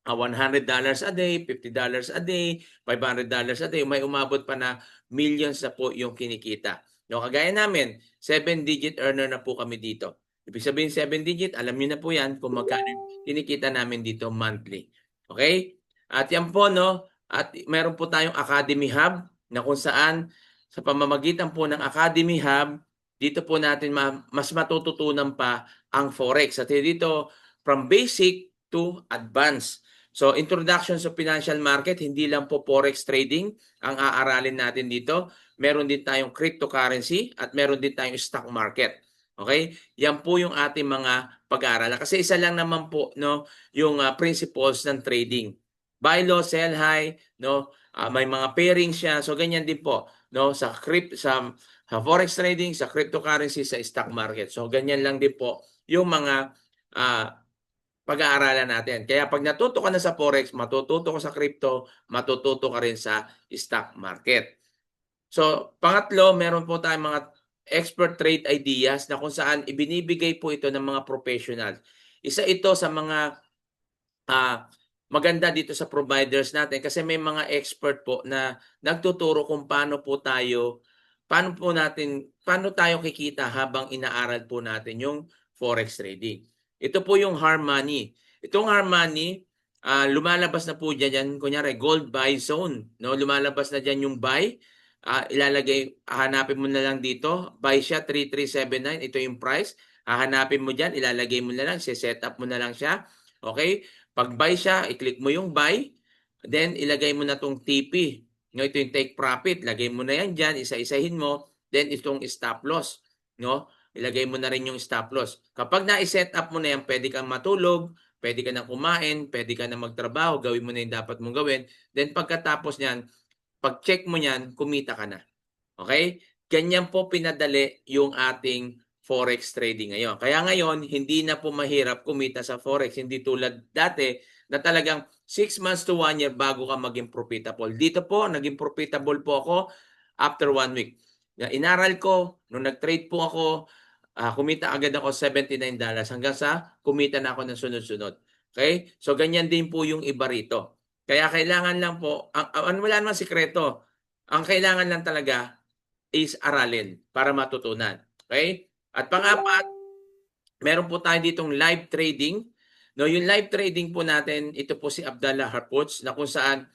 $100 a day, $50 a day, $500 a day, may umabot pa na millions na po yung kinikita. No, kagaya namin, 7-digit earner na po kami dito. Ibig sabihin 7-digit, alam niyo na po yan kung magkano kinikita namin dito monthly. Okay? At yan po, no, at meron po tayong Academy Hub na kung saan sa pamamagitan po ng Academy Hub, dito po natin mas matututunan pa ang Forex. At dito, from basic to advanced. So, introduction sa financial market, hindi lang po forex trading ang aaralin natin dito. Meron din tayong cryptocurrency at meron din tayong stock market. Okay? Yan po yung ating mga pag-aaralan. Kasi isa lang naman po, no, yung principles ng trading. Buy low, sell high, no? May mga pairings siya. So, ganyan din po, no, sa forex trading, sa cryptocurrency, sa stock market. So, ganyan lang din po yung mga pag-aaralan natin. Kaya pag natuto ka na sa forex, matututo ka sa crypto, matututo ka rin sa stock market. So, pangatlo, meron po tayong mga expert trade ideas na kung saan ibinibigay po ito ng mga professional. Isa ito sa mga maganda dito sa providers natin kasi may mga expert po na nagtuturo kung paano tayo kikita habang inaaral po natin yung forex trading. Ito po yung Harmony. Itong Harmony, lumalabas na po dyan, kunyari gold buy zone, no? Lumalabas na dyan yung buy. Hanapin mo na lang dito, buy siya 3379, ito yung price. Hahanapin mo dyan, ilalagay mo na lang, set up mo na lang siya. Okay? Pag buy siya, i-click mo yung buy, then ilagay mo na tong TP. No, ito yung take profit, lagay mo na yan dyan, isa-isahin mo, then itong stop loss, no? Ilagay mo na rin yung stop loss. Kapag na-set up mo na yan, pwede kang matulog, pwede ka nang kumain, pwede ka nang magtrabaho, gawin mo na yung dapat mong gawin. Then pagkatapos niyan, pag-check mo niyan, kumita ka na. Okay? Ganyan po pinadali yung ating forex trading ngayon. Kaya ngayon, hindi na po mahirap kumita sa forex. Hindi tulad dati na talagang 6 months to 1 year bago ka maging profitable. Dito po, naging profitable po ako after 1 week. Inaral ko, nung nag-trade po ako, kumita agad ako $79 hanggang sa kumita na ako ng sunod-sunod. Okay? So, ganyan din po yung iba rito. Kaya kailangan lang po, wala naman sikreto. Ang kailangan lang talaga is aralin para matutunan. Okay? At pang-apat, meron po tayo ditong live trading. No, yung live trading po natin, ito po si Abdallah Harpoch na kung saan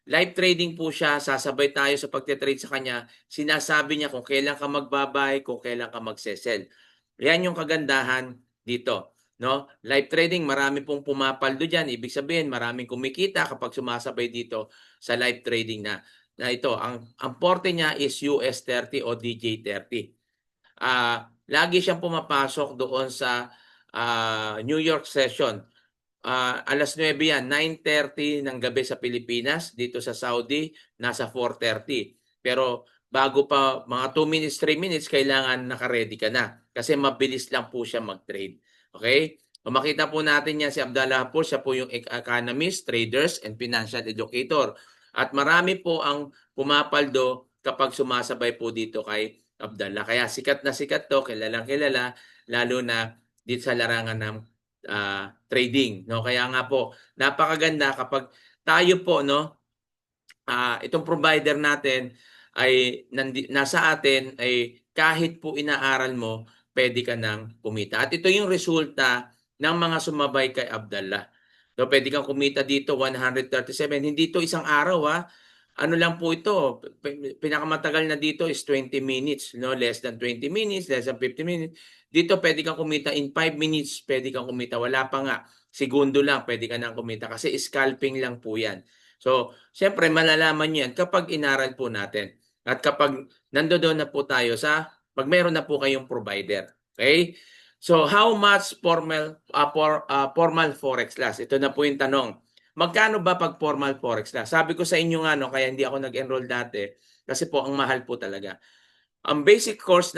live trading po siya, sasabay tayo sa pagte-trade sa kanya. Sinasabi niya kung kailan ka magbabay, kung kailan ka magsesell. Yan yung kagandahan dito. No? Live trading, marami pong pumapaldo dyan. Ibig sabihin, maraming kumikita kapag sumasabay dito sa live trading na ito. Ang porte niya is US30 o DJ30. Lagi siyang pumapasok doon sa New York session. Alas 9 yan, 9:30 ng gabi sa Pilipinas, dito sa Saudi, nasa 4:30. Pero bago pa mga 2 minutes, 3 minutes, kailangan naka-ready ka na. Kasi mabilis lang po siya mag-trade. Okay? Kung makita po natin yan si Abdallah po, siya po yung economist, traders, and financial educator. At marami po ang pumapaldo kapag sumasabay po dito kay Abdallah. Kaya sikat na sikat to, kilalang kilala, lalo na dito sa larangan ng trading, no? Kaya nga po napakaganda kapag tayo po, no, itong provider natin ay nasa atin, ay kahit po inaaral mo, pwede ka nang kumita. At ito yung resulta ng mga sumabay kay Abdallah. So, pwede kang kumita dito 137. Hindi to isang araw, ano lang po ito, pinakamatagal na dito is 20 minutes, no? Less than 20 minutes, less than 50 minutes. Dito pwede kang kumita in 5 minutes, pwede kang kumita. Wala pa nga, segundo lang pwede ka nang kumita kasi scalping lang po yan. So, siyempre malalaman nyo yan kapag inaral po natin. At kapag nandoon na po tayo pag meron na po kayong provider. Okay? So, how much formal forex class? Ito na po yung tanong. Magkano ba pag formal forex class? Sabi ko sa inyo nga, no, kaya hindi ako nag-enroll dati kasi po ang mahal po talaga. Ang basic course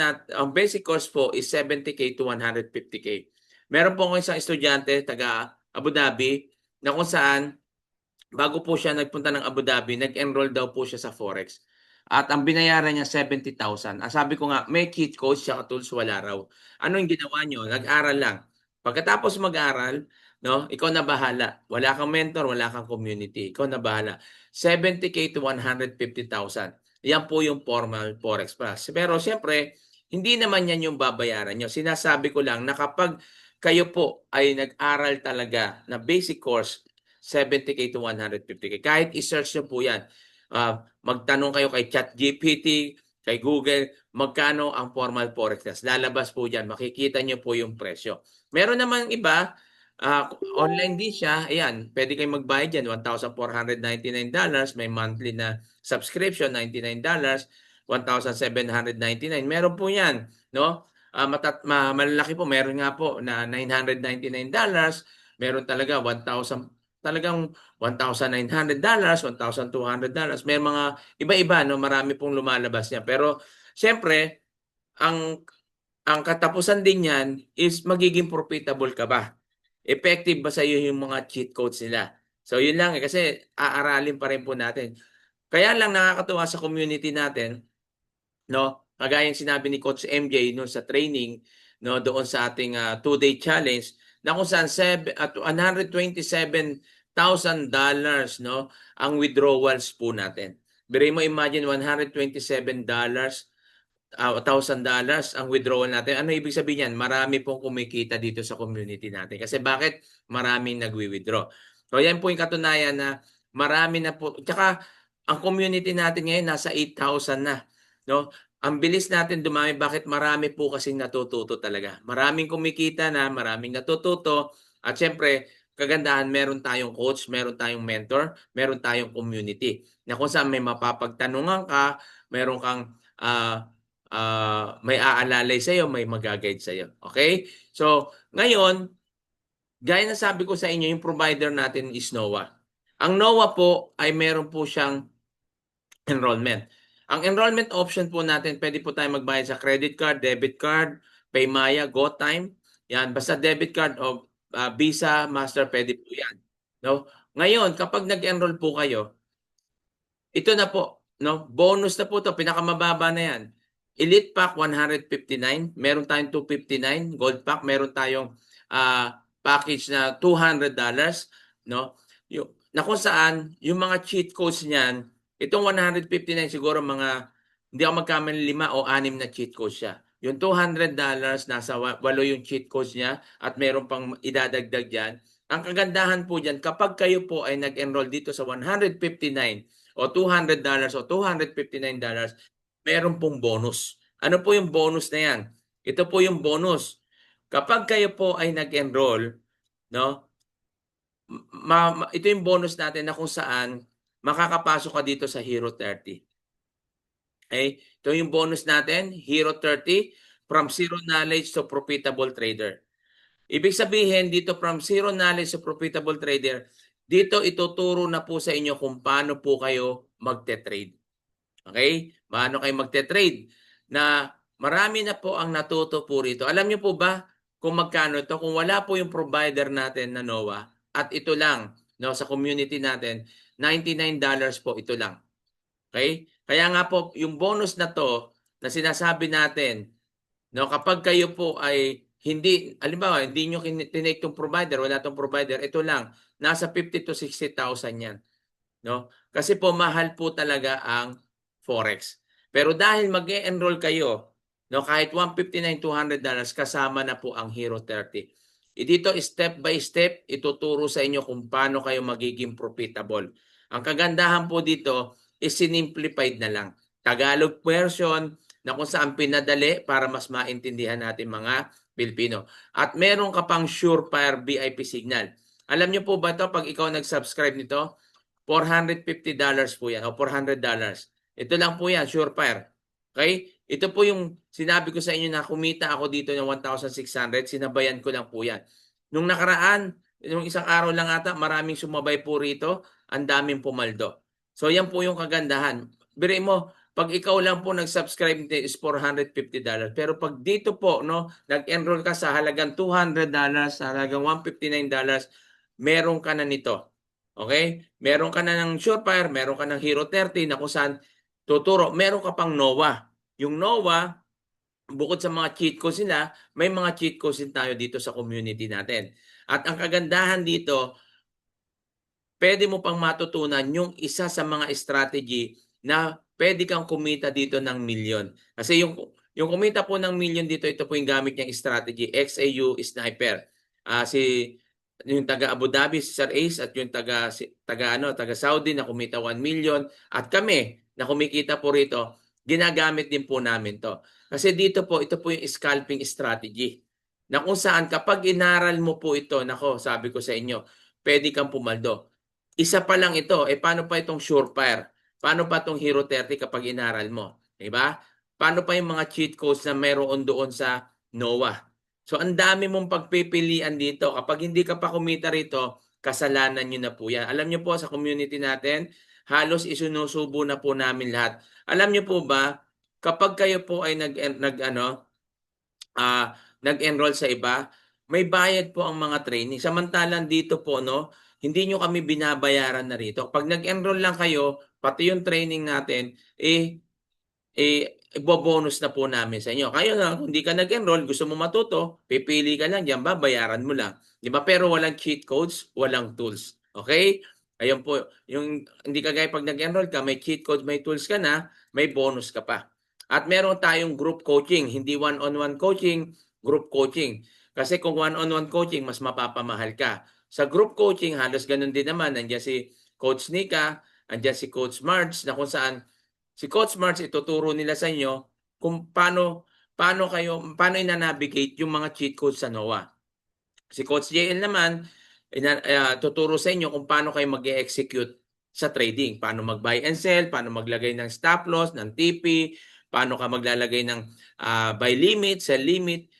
po is 70K to 150K. Meron po akong isang estudyante taga Abu Dhabi na kung saan bago po siya nagpunta ng Abu Dhabi, nag-enroll daw po siya sa forex. At ang binayaran niya 70,000. Ang sabi ko nga, may cheat code siya tools, wala raw. Ano yung ginawa niyo? Nag-aral lang. Pagkatapos mag-aral, no, ikaw na bahala. Wala kang mentor, wala kang community. Ikaw na bahala. 70K to 150,000. Yan po yung formal Forex Plus. Pero siyempre, hindi naman yan yung babayaran nyo. Sinasabi ko lang na kapag kayo po ay nag-aral talaga na basic course, 70K to 150K. Kahit i-search nyo po yan. Magtanong kayo kay ChatGPT, kay Google, magkano ang formal forex test. Lalabas po dyan, makikita nyo po yung presyo. Meron naman iba, online din siya, ayan, pwede kayong magbayad dyan, $1,499, may monthly na subscription, $99, $1,799, meron po yan, no? Malalaki po, meron nga po na $999, meron talaga 1,000, talagang $1,900, $1,200. May mga iba-iba, no? Marami pong lumalabas niya. Pero siyempre, ang ang katapusan din niyan is magiging profitable ka ba? Effective ba sa iyo yung mga cheat codes nila? So yun lang kasi aaralin pa rin po natin. Kaya lang nakakatuwa sa community natin, no? Kagaya yung sinabi ni Coach MJ no sa training, no, doon sa ating 2-day challenge na kung saan $127,000, no, ang withdrawals po natin. Biro mo, imagine $127, $1,000 ang withdrawal natin. Ano ibig sabihin yan? Marami pong kumikita dito sa community natin. Kasi bakit? Maraming nagwi-withdraw. So yan po yung katunayan na marami na po. Tsaka ang community natin ngayon nasa 8,000 na. No? Ang bilis natin dumami. Bakit? Marami po kasing natututo talaga. Maraming kumikita na, maraming natututo. At syempre, kagandahan, meron tayong coach, meron tayong mentor, meron tayong community. Na kung saan may mapapagtanungan ka, meron kang may aalalay sa'yo, may mag-guide sa'yo. Okay? So, ngayon, gaya na sabi ko sa inyo, yung provider natin is NOAA. Ang NOAA po ay meron po siyang enrollment. Ang enrollment option po natin, pwede po tayo magbayad sa credit card, debit card, Paymaya, GoTime. Yan, basta debit card o Visa, Master, pwede po yan. No? Ngayon, kapag nag-enroll po kayo, ito na po, no? Bonus na po 'to, pinakamababa na 'yan. Elite Pack 159, meron tayong 259, Gold Pack meron tayong package na $200, no? Yung na kung saan yung mga cheat codes niyan, itong 159 siguro mga hindi ako magkamali 5 o 6 na cheat codes siya. Yung $200 nasa 8 yung cheat codes niya at meron pang idadagdag diyan. Ang kagandahan po diyan kapag kayo po ay nag-enroll dito sa 159 o $200 o $259, meron pong bonus. Ano po yung bonus na yan? Ito po yung bonus. Kapag kayo po ay nag-enroll, no? Ito yung bonus natin na kung saan makakapasok ka dito sa Hero 30. Okay? Ito yung bonus natin, Hero 30, from zero knowledge to profitable trader. Ibig sabihin dito from zero knowledge to profitable trader, dito ituturo na po sa inyo kung paano po kayo magte-trade. Okay? Paano kayo magte-trade? Na marami na po ang natuto po rito. Alam niyo po ba kung magkano ito? Kung wala po yung provider natin na NOAA at ito lang, no, sa community natin, $99 po ito lang. Okay? Kaya nga po yung bonus na to na sinasabi natin, no, kapag kayo po ay hindi, halimbawa, hindi nyo tinake tong provider, wala tong provider, ito lang, nasa 50 to 60,000 yan. No? Kasi po mahal po talaga ang Forex. Pero dahil mag-e-enroll kayo, no, kahit $159, $200, kasama na po ang Hero 30. Dito step by step ituturo sa inyo kung paano kayo magiging profitable. Ang kagandahan po dito is sinimplified na lang. Tagalog version na kung saan pinadali para mas maintindihan natin mga Pilipino. At meron ka pang Surefire VIP signal. Alam niyo po ba ito pag ikaw nag-subscribe nito? $450 po yan o $400. Ito lang po yan, Surefire. Okay? Ito po yung sinabi ko sa inyo na kumita ako dito ng 1,600, sinabayan ko lang po yan. Nung nakaraan, nung isang araw lang ata, maraming sumabay po rito, ang daming pumaldo. So yan po yung kagandahan. Biri mo, pag ikaw lang po nag-subscribe nito is $450. Pero pag dito po, no, nag-enroll ka sa halagang $200, sa halagang $159, meron ka na nito. Okay? Meron ka na ng Surefire, meron ka ng Hero 30 na kung saan tuturo. Meron ka pang NOA. Yung NOA, bukod sa mga cheat codes nila, may mga cheat codes din tayo dito sa community natin. At ang kagandahan dito, pwede mo pang matutunan yung isa sa mga strategy na pwede kang kumita dito ng milyon. Kasi yung kumita po ng milyon dito, ito po yung gamit niyang strategy, XAU Sniper. Si yung taga Abu Dhabi, si Sir Ace, at yung taga Saudi na kumita 1 million, at kami na kumikita po rito, ginagamit din po namin to. Kasi dito po, ito po yung scalping strategy. Na kung saan kapag inaral mo po ito, nako, sabi ko sa inyo, pwede kang pumaldo. Isa pa lang ito, paano pa itong Surefire? Paano pa itong Hero 30 kapag inaral mo? Diba? Paano pa yung mga cheat codes na meron doon sa NOAA? So, ang dami mong pagpipilian dito. Kapag hindi ka pa kumita rito, kasalanan nyo na po yan. Alam nyo po sa community natin, halos isinusubo na po namin lahat. Alam nyo po ba, kapag kayo po ay nag-enroll sa iba, may bayad po ang mga training. Samantalang dito po, no, hindi nyo kami binabayaran na rito. Pag nag-enroll lang kayo, pati yung training natin, ibobonus na po namin sa inyo. Kaya na, kung di ka nag-enroll, gusto mo matuto, pipili ka lang diyan, babayaran mo lang. Di ba? Pero walang cheat codes, walang tools. Okay? Ayun po, yung hindi kagaya pag nag-enroll ka, may cheat codes, may tools ka na, may bonus ka pa. At meron tayong group coaching, hindi one-on-one coaching, group coaching. Kasi kung one-on-one coaching, mas mapapamahal ka. Sa group coaching, halos ganun din naman. Nandiyan si Coach Nika, nandiyan si Coach Marge, na kung saan si Coach Marge ituturo nila sa inyo kung paano ina-navigate yung mga cheat codes sa NOAA. Si Coach JL naman tuturo sa inyo kung paano kayo mag-execute sa trading, paano mag-buy and sell, paano maglagay ng stop loss, ng TP, paano ka maglalagay ng buy limit, sell limit,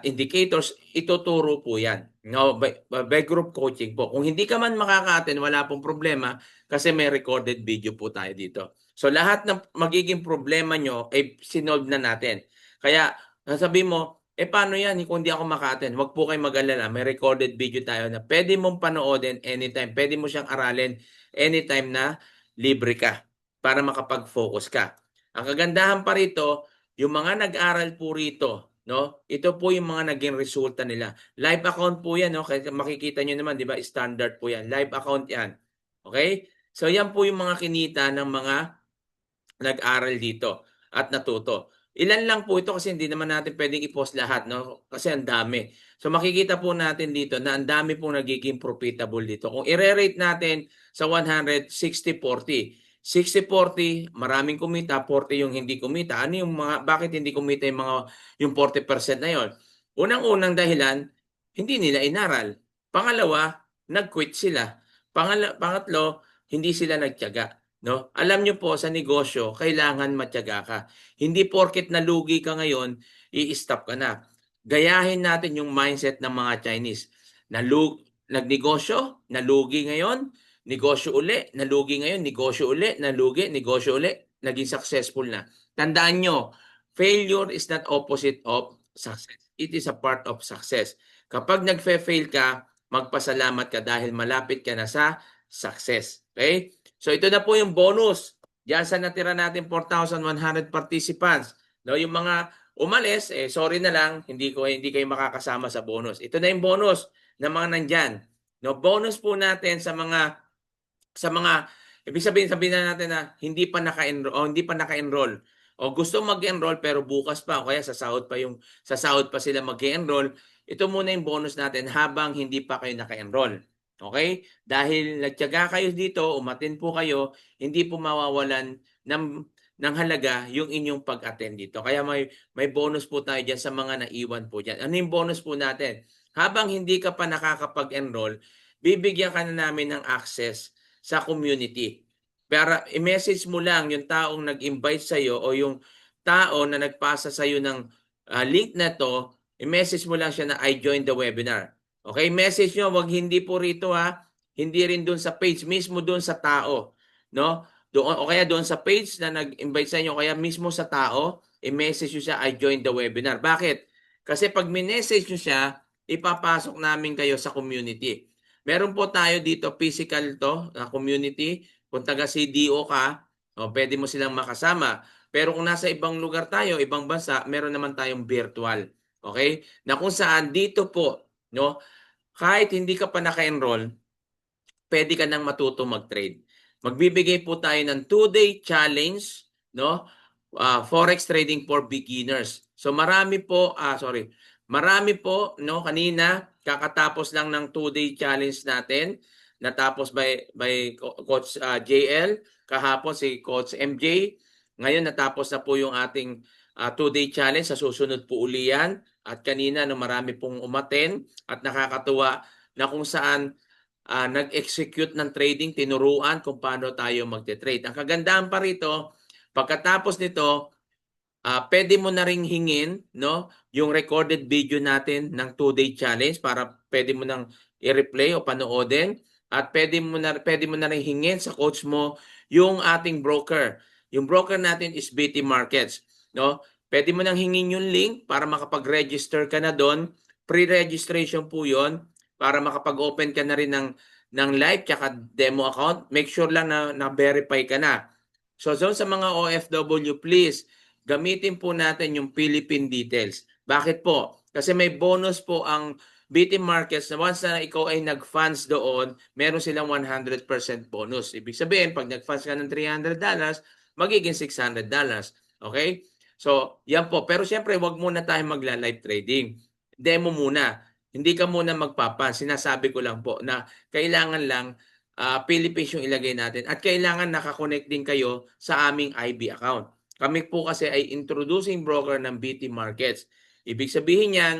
indicators, ituturo po yan. No, by group coaching po. Kung hindi ka man makaka-attend, wala pong problema kasi may recorded video po tayo dito. So lahat ng magiging problema nyo ay sinolve na natin. Kaya sabi mo, paano yan kung hindi ako maka-attend? Huwag po kayong mag-alala. May recorded video tayo na pwede mong panoodin anytime. Pwede mo siyang aralin anytime na libre ka para makapag-focus ka. Ang kagandahan pa rito, yung mga nag-aral po rito, no? Ito po yung mga naging resulta nila. Live account po yan, no? Kaya makikita nyo naman, di ba? Standard po yan. Live account yan. Okay? So yan po yung mga kinita ng mga nag-aral dito at natuto. Ilan lang po ito kasi hindi naman natin pwedeng i-post lahat, no? Kasi ang dami. So makikita po natin dito na ang dami pong nagiging profitable dito. Kung i-rate natin sa 100, 60-40. 60-40, maraming kumita, 40 yung hindi kumita. Ano yung bakit hindi kumita yung 40% na yon? Unang-unang dahilan, hindi nila inaral. Pangalawa, nag-quit sila. Pangatlo, hindi sila nagtiyaga. No? Alam nyo po sa negosyo, kailangan matyaga ka. Hindi porket nalugi ka ngayon, i-stop ka na. Gayahin natin yung mindset ng mga Chinese. Nagnegosyo, nalugi ngayon, negosyo uli, nalugi ngayon, negosyo uli, nalugi, negosyo uli, naging successful na. Tandaan nyo, failure is not opposite of success. It is a part of success. Kapag nagfe-fail ka, magpasalamat ka dahil malapit ka na sa success. Okay? So ito na po yung bonus. Diyan sa natira natin 4,100 participants. No, yung mga umalis, sorry na lang, hindi kayo makakasama sa bonus. Ito na yung bonus ng mga nandyan. No, bonus po natin sa mga ibig sabihin na natin na hindi pa naka-enroll o gusto mag-enroll pero bukas pa o kaya sa sahod pa sila mag-enroll. Ito muna yung bonus natin habang hindi pa kayo naka-enroll. Okay? Dahil nagtiyaga kayo dito, umattend po kayo, hindi po mawawalan ng halaga yung inyong pag-attend dito. Kaya may bonus po tayo dyan sa mga naiwan po dyan. Ano yung bonus po natin? Habang hindi ka pa nakakapag-enroll, bibigyan ka na namin ng access sa community. Pero i-message mo lang yung taong nag-invite sa'yo o yung tao na nagpasa sa'yo ng link na to, i-message mo lang siya na I joined the webinar. Okay, message nyo, wag hindi po rito ha, hindi rin doon sa page, mismo doon sa tao, no? Doon o kaya doon sa page na nag-invite sa inyo, kaya mismo sa tao, i-message nyo siya, I joined the webinar. Bakit? Kasi pag minessage nyo siya, ipapasok namin kayo sa community. Meron po tayo dito, physical to, na community. Kung taga CDO ka, O, pwede mo silang makasama. Pero kung nasa ibang lugar tayo, ibang bansa, meron naman tayong virtual. Okay? Na kung saan dito po, no, kahit hindi ka pa naka-enroll, pwede ka nang matuto mag-trade. Magbibigay po tayo ng 2-day challenge, no? Forex trading for beginners. So marami po, marami po, no, kanina kakatapos lang ng 2-day challenge natin, natapos by Coach JL, kahapon si Coach MJ. Ngayon natapos na po yung ating 2-day challenge, sa susunod po uli yan. At kanina no, marami pong umaten at nakakatuwa na kung saan nag-execute ng trading, tinuruan kung paano tayo magte-trade. Ang kagandahan pa rito, pagkatapos nito, pwede mo na ring hingin, no, yung recorded video natin ng 2-day challenge para pwede mo nang i-replay o panoodin, at pwede mo na ring hingin sa coach mo yung ating broker. Yung broker natin is BT Markets, no? Pwede mo nang hingin yung link para makapag-register ka na doon. Pre-registration po 'yon para makapag-open ka na rin ng live tsaka demo account. Make sure lang na verify ka na. So sa mga OFW, please gamitin po natin yung Philippine details. Bakit po? Kasi may bonus po ang BT Markets na once na ikaw ay nag-funds doon, meron silang 100% bonus. Ibig sabihin, pag nag-funds ka ng $300, magiging $600. Okay? So, yan po. Pero siyempre, wag muna tayo magla-live trading. Demo muna. Hindi ka muna magpapan. Sinasabi ko lang po na kailangan lang Philippines yung ilagay natin at kailangan nakakonect din kayo sa aming IB account. Kami po kasi ay introducing broker ng BT Markets. Ibig sabihin yan,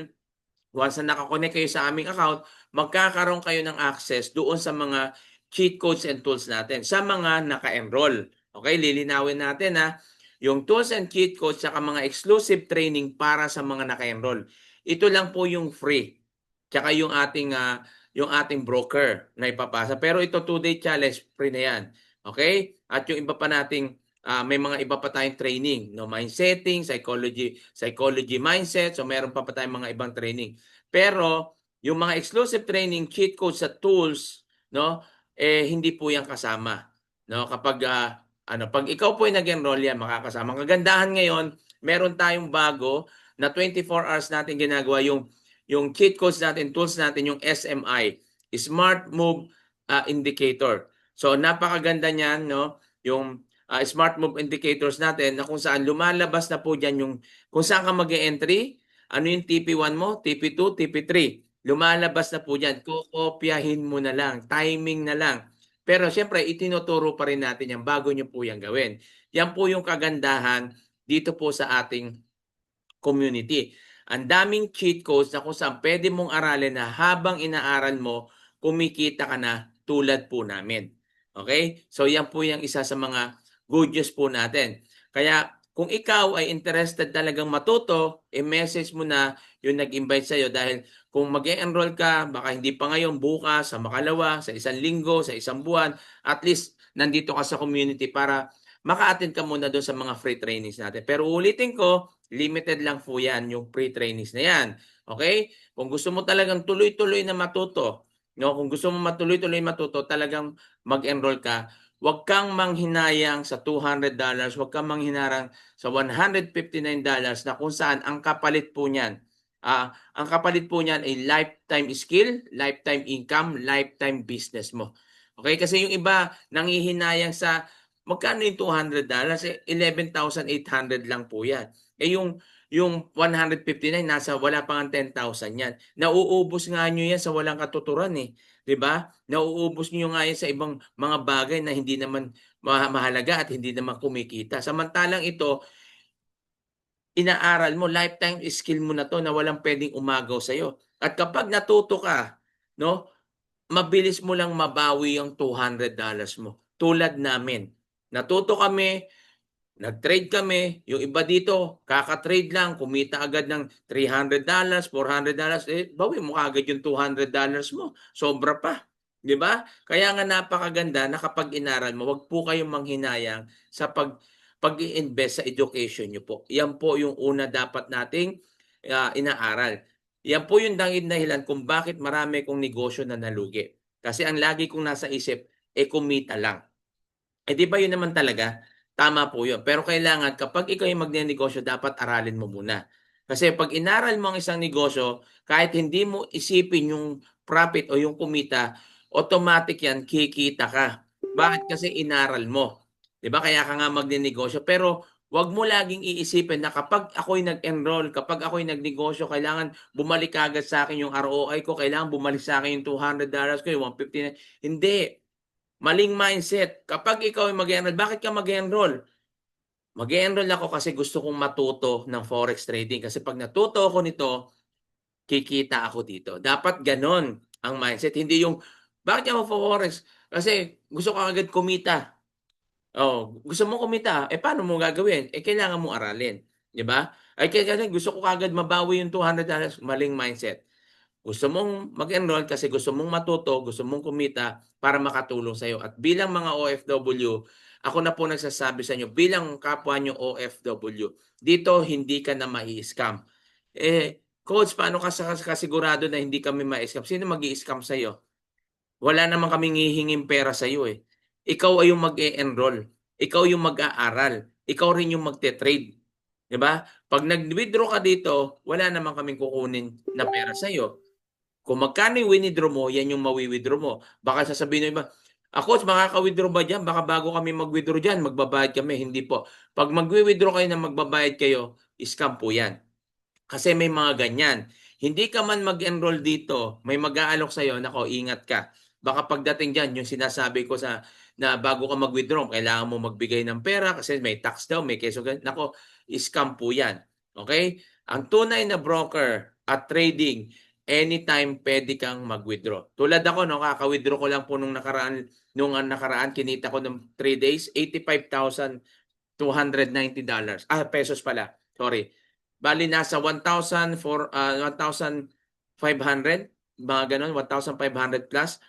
once na nakakonect kayo sa aming account, magkakaroon kayo ng access doon sa mga cheat codes and tools natin sa mga naka-enroll. Okay, lilinawin natin yung tools and cheat codes sa mga exclusive training para sa mga naka-enroll. Ito lang po yung free. Tsaka yung ating broker na ipapasa. Pero ito 2-day challenge, free na yan. Okay? At yung iba pa nating may mga iba pa tayong training, no, mind setting, psychology mindset, so meron pa tayong mga ibang training. Pero yung mga exclusive training, cheat codes sa tools, no, hindi po yan kasama. No, kapag pag ikaw po ay nag-enroll yan, makakasama. Ang kagandahan ngayon, meron tayong bago na 24 hours natin ginagawa yung cheat codes natin, tools natin, yung SMI, Smart Move Indicator. So napakaganda niyan, no? Yung smart move indicators natin na kung saan lumalabas na po dyan yung kung saan ka mag-e-entry, ano yung TP1 mo, TP2, TP3. Lumalabas na po dyan. Kokopyahin mo na lang, timing na lang. Pero siyempre, itinuturo pa rin natin yan bago nyo po yan gawin. Yan po yung kagandahan dito po sa ating community. Ang daming cheat codes na kung saan pwede mong aralin na habang inaaral mo, kumikita ka na tulad po namin. Okay? So yan po yung isa sa mga good news po natin. Kaya kung ikaw ay interested talagang matuto, i-message mo na yung nag-invite sa'yo dahil kung mag-enroll ka, baka hindi pa ngayon, bukas, sa makalawa, sa isang linggo, sa isang buwan, at least nandito ka sa community para maka-attend ka muna doon sa mga free trainings natin. Pero ulitin ko, limited lang po yan, yung free trainings na yan. Okay? Kung gusto mo talagang tuloy-tuloy na matuto, no? Kung gusto mo matuloy-tuloy matuto, talagang mag-enroll ka. Huwag kang manghinayang sa $200, huwag kang manghinarang sa $159 na kung saan ang kapalit po niyan. Ang kapalit po niyan ay lifetime skill, lifetime income, lifetime business mo. Okay? Kasi yung iba nanghihinayang sa magkano yung $200? 11,800 lang po yan. Yung 159 nasa wala pa nga 10,000 yan. Nauubos nga nyo yan sa walang katuturan eh. 'Di ba? Nauubos niyo nga yan sa ibang mga bagay na hindi naman mahalaga at hindi naman kumikita. Samantalang ito, inaaral mo, lifetime skill mo na 'to na walang pwedeng umagaw sa'yo. At kapag natuto ka, no, mabilis mo lang mabawi yung $200 mo. Tulad namin. Natuto kami, nag-trade kami, yung iba dito, kaka-trade lang, kumita agad ng $300, $400, bawi mo agad yung $200 mo. Sobra pa. 'Di ba? Kaya nga napakaganda na kapag inaral mo, wag po kayong manghinayang sa pag-i-invest sa education niyo po. Yan po yung una dapat nating inaaral. Yan po yung dahilan kung bakit marami kong negosyo na nalugi. Kasi ang lagi kong nasa isip, kumita lang. 'Di ba yun naman talaga? tama po yun. Pero kailangan kapag ikaw yung magnenegosyo, dapat aralin mo muna. Kasi pag inaral mo ang isang negosyo, kahit hindi mo isipin yung profit o yung kumita, automatic yan, kikita ka. Bakit? Kasi inaral mo. 'Di ba? Kaya ka nga magnenegosyo. Pero wag mo laging iisipin na kapag ako'y nag-enroll, kapag ako'y nagnegosyo, kailangan bumalik agad sa akin yung ROI ko, kailangan bumalik sa akin yung $200 ko, yung 150. Hindi. Maling mindset. Kapag ikaw ay mag-enroll, bakit ka mag-enroll? Mag-enroll ako kasi gusto kong matuto ng forex trading. Kasi pag natuto ako nito, kikita ako dito. Dapat ganon ang mindset. Hindi yung, bakit ako forex? Kasi gusto ko agad kumita. Oh, gusto mo kumita, paano mo gagawin? Kailangan mong aralin, 'di ba? Kaya gusto ko kaagad mabawi yung $200, maling mindset. Gusto mong mag-enroll kasi gusto mong matuto, gusto mong kumita para makatulong sa'yo. At bilang mga OFW, ako na po nagsasabi sa inyo, bilang kapwa nyo OFW, dito hindi ka na mai-scam. Coach, paano ka kasigurado na hindi kami ma-scam? Sino mag-i-scam sa'yo? Wala naman kaming hihinging pera sa'yo eh. Ikaw ay yung mag-e-enroll. Ikaw yung mag-aaral. Ikaw rin yung magte-trade. 'Di ba? Pag nag-withdraw ka dito, wala naman kaming kukunin na pera sa'yo. Kung magkano yung wini-draw mo, yan yung mawi-withdraw mo. Baka sasabihin ng iba, Coach, makaka-withdraw ba diyan? Baka bago kami mag-withdraw diyan, magbabayad kami." Hindi po. 'Pag magwi-withdraw kayo na magbabayad kayo, scam po yan. Kasi may mga ganyan. Hindi ka man mag-enroll dito, may mag-aalok sa'yo, nako, ingat ka. Baka pagdating diyan, yung sinasabi ko sa na bago ka mag-withdraw, kailangan mo magbigay ng pera kasi may tax daw, may keso ganyan. Nako, scam po yan. Okay? Ang tunay na broker at trading, anytime pwede kang mag-withdraw. Tulad ako, no, kaka-withdraw ko lang po nung nakaraan, kinita ko ng 3 days, $85,290. Pesos pala. Sorry. Bali nasa 1,500, mga gano'n, 1,500 plus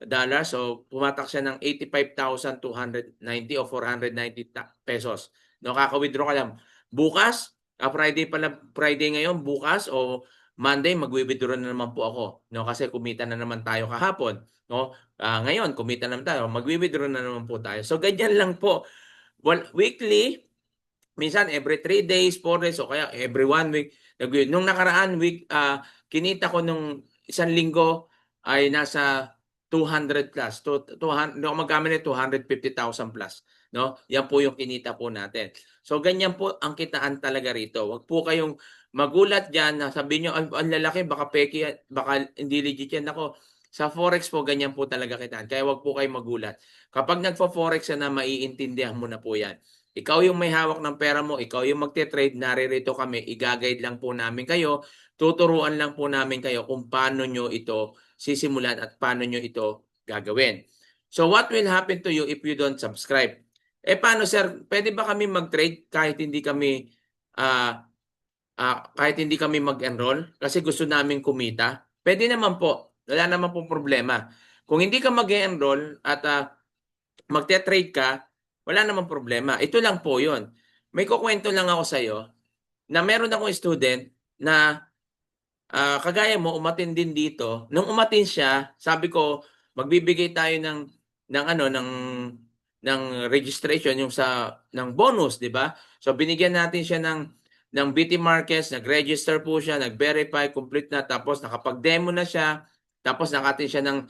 dollars. So, pumatak siya ng 85,290 o 490 pesos. No, kaka-withdraw ka lang. Bukas, Friday pala, Friday ngayon, bukas o Monday, magwi-withdraw na naman po ako. No, kasi kumita na naman tayo kahapon. No, ngayon, kumita naman tayo. Magwi-withdraw na naman po tayo. So, ganyan lang po. Well, weekly, minsan every 3 days, 4 days, o kaya every 1 week. Nung nakaraan week, kinita ko nung isang linggo ay nasa 200 plus, 200, hindi ako magkamali, 250,000 plus. No? Yan po yung kinita po natin. So ganyan po ang kitaan talaga rito. Wag po kayong magulat diyan na sabihin niyo, ang lalaki, baka peki, baka hindi legit yan. Ako, sa forex po, ganyan po talaga kitaan. Kaya wag po kayong magulat. Kapag nagfo-forex na, maiintindihan mo na po yan. Ikaw yung may hawak ng pera mo, ikaw yung magte-trade, naririto kami, i-guide lang po namin kayo, tuturuan lang po namin kayo kung paano nyo ito sisimulan at paano nyo ito gagawin. So what will happen to you if you don't subscribe? Paano sir, pwede ba kami mag-trade kahit hindi kami mag-enroll kasi gusto namin kumita? Pwede naman po, wala naman po problema. Kung hindi ka mag-enroll at magte-trade ka, wala namang problema. Ito lang po 'yon. May kukuwento lang ako sa'yo na meron akong student na, kagaya mo, umattend din dito. Nung umattend siya, sabi ko, magbibigay tayo ng ano, ng registration yung ng bonus, 'di ba? So binigyan natin siya ng BT Markets, nag-register po siya, nag-verify, complete na, tapos nakapag-demo na siya, tapos naka-attend siya ng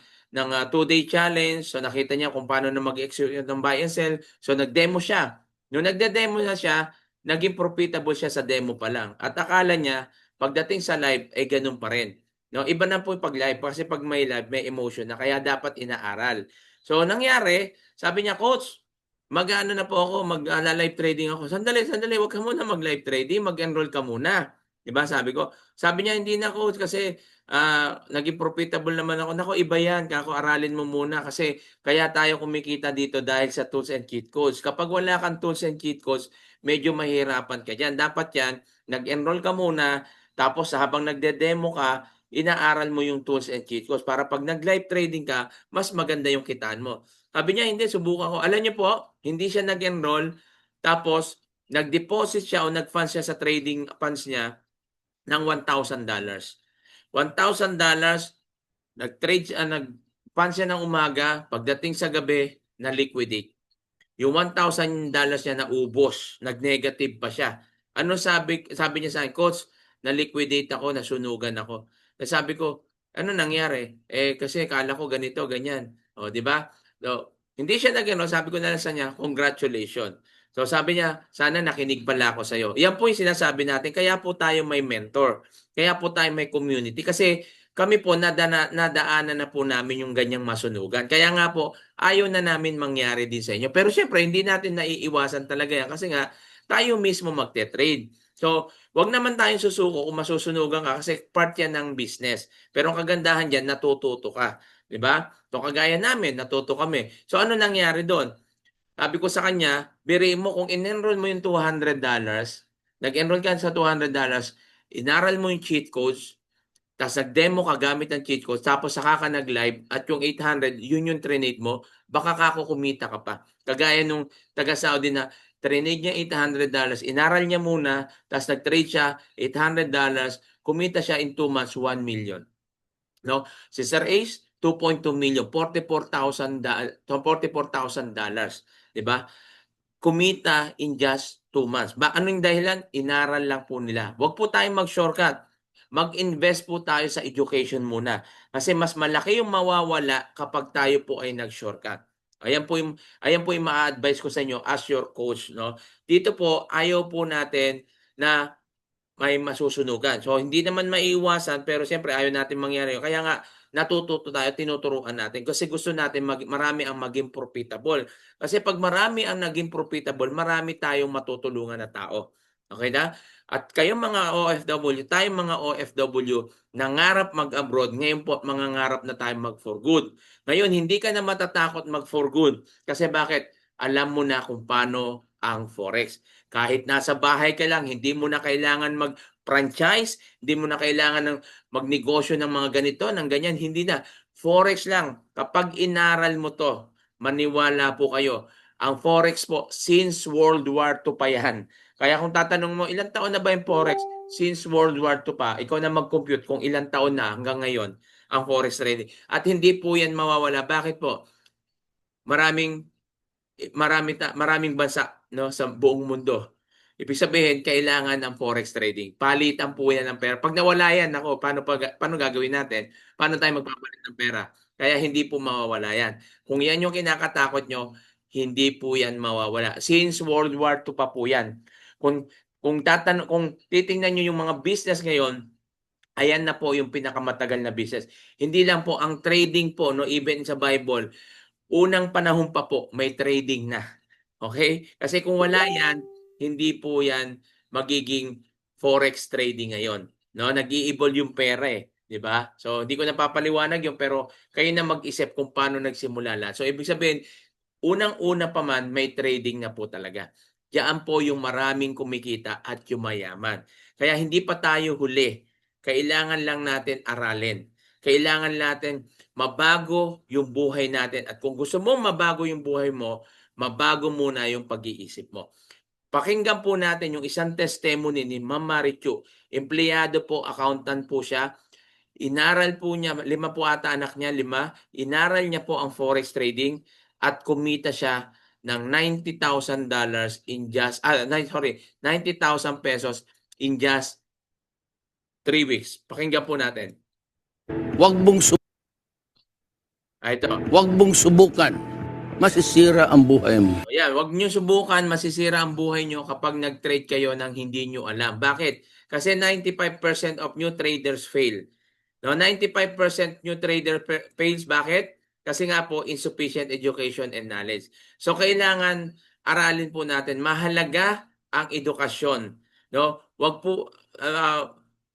2-day challenge. So nakita niya kung paano na mag-execute ng buy and sell. So nag-demo siya. Nung nagde-demo na siya, naging profitable siya sa demo pa lang. At akala niya pagdating sa live ay gano'n pa rin. No, iba na po 'pag live kasi 'pag may live may emotion na kaya dapat inaaral. So nangyari, sabi niya, "Coach, mag-aano na po ako, live trading ako." "Sandali, sandali, 'wag ka muna mag-live trading, mag-enroll ka muna." 'Di ba sabi ko. Sabi niya, "Hindi na coach kasi, naging profitable naman ako." Naku, iba 'yan, kako aralin mo muna kasi kaya tayo kumikita dito dahil sa tools and cheat codes. Kapag wala kang tools and cheat codes, medyo mahihirapan ka diyan. Dapat 'yan, nag-enroll ka muna, tapos habang nagde-demo ka, inaaral mo yung tools and cheat codes para 'pag nag-live trading ka, mas maganda yung kitaan mo. Sabi niya, "Hindi, subukan ko." Alam niyo po, hindi siya nag-enroll, tapos nag-deposit siya o nag-funds siya sa trading funds niya ng $1,000. $1,000, nag-trade siya, nag-funds siya ng umaga, pagdating sa gabi, na-liquidate. Yung $1,000 niya naubos, nag-negative pa siya. Ano sabi niya sa akin, "Coach, na-liquidate ako, nasunugan ako." Sabi ko, "Ano nangyari?" Kasi akala ko ganito, ganyan. Oh, 'di ba? So, hindi siya nag-ano, sabi ko na lang sa kanya, "Congratulations." So, sabi niya, "Sana nakinig pala ako sa'yo." Yan po yung sinasabi natin, kaya po tayo may mentor, kaya po tayo may community. Kasi kami po nadaanan na po namin yung ganyang masunugan. Kaya nga po, ayaw na namin mangyari din sa inyo. Pero siyempre, hindi natin naiiwasan talaga yan kasi nga, tayo mismo magte-trade. So, wag naman tayong susuko kung masusunugan ka kasi part yan ng business. Pero ang kagandahan dyan, natututo ka. 'Di ba? So, kagaya namin, natuto kami. So, ano nangyari doon? Sabi ko sa kanya, biriin mo kung in-enroll mo yung $200, nag-enroll ka sa $200, inaral mo yung cheat codes, tapos nag-demo ka gamit ng cheat codes, tapos saka ka nag-live at yung 800, yun yung trinade mo, baka kumita ka pa. Kagaya nung taga-Saudi na trinade niya $800, inaral niya muna, tapos nag-trade siya $800, kumita siya in 2 months, 1 million. No? Si Sir Ace, 2.2 million, $44,000, 'di ba? Kumita in just 2 months. Anong dahilan? Inaral lang po nila. Huwag po tayong mag-shortcut. Mag-invest po tayo sa education muna. Kasi mas malaki yung mawawala kapag tayo po ay nag-shortcut. Ayan po yung ma-advise ko sa inyo as your coach, no? Dito po, ayaw po natin na may masusunugan. So, hindi naman maiiwasan pero siyempre ayaw natin mangyari yun. Kaya nga natututo tayo, tinuturuan natin kasi gusto natin marami ang maging profitable. Kasi 'pag marami ang naging profitable, marami tayong matutulungan na tao. Okay na? At kayong mga OFW, tayong mga OFW, nangarap mag-abroad, ngayon po mangangarap na tayong mag-for good. Ngayon, hindi ka na matatakot mag-for good. Kasi bakit? Alam mo na kung paano ang forex. Kahit nasa bahay ka lang, hindi mo na kailangan mag-franchise, hindi mo na kailangan ng magnegosyo ng mga ganito, ng ganyan, hindi na. Forex lang. Kapag inaral mo to, maniwala po kayo. Ang Forex po, since World War II pa yan. Kaya kung tatanong mo, ilang taon na ba yung Forex? Since World War II pa, ikaw na mag-compute kung ilang taon na hanggang ngayon ang Forex trading. At hindi po yan mawawala. Bakit po? Maraming maraming bansa, no, sa buong mundo. Ibig sabihin kailangan ng forex trading. Palitan po 'yan ng pera. 'Pag nawala 'yan, naku, paano gagawin natin? Paano tayo magpapalit ng pera? Kaya hindi po mawawala 'yan. Kung 'yan yung kinakatakot nyo, hindi po 'yan mawawala. Since World War II pa po 'yan. Kung titingnan niyo yung mga business ngayon, ayan na po yung pinakamatagal na business. Hindi lang po ang trading po, no, even sa Bible, unang panahon pa po may trading na. Okay? Kasi kung wala yan, hindi po yan magiging forex trading ngayon. No? Nag-i-evolve yung pera eh. 'Di ba? So, hindi ko na papaliwanag yun, pero kayo na mag-isip kung paano nagsimula lahat. So, ibig sabihin, unang-una pa man, may trading na po talaga. Diyan po yung maraming kumikita at yumayaman. Kaya hindi pa tayo huli. Kailangan lang natin aralin. Kailangan natin mabago yung buhay natin. At kung gusto mong mabago yung buhay mo, mabago muna yung pag-iisip mo. Pakinggan po natin yung isang testimony ni Ma'am Marichu. Empleyado po, accountant po siya. Inaral po niya, 5 po ata anak niya, 5. Inaral niya po ang forex trading at kumita siya ng $90,000 in just, ₱90,000 in just 3 weeks. Pakinggan po natin. Huwag mong, Ito. huwag mong subukan. Masisira ang buhay mo. Ayan, wag niyo subukan, masisira ang buhay niyo kapag nag-trade kayo ng hindi niyo alam. Bakit? Kasi 95% of new traders fail. No, 95% new trader fails. Bakit? Kasi nga po insufficient education and knowledge. So kailangan aralin po natin, mahalaga ang edukasyon, no? Wag po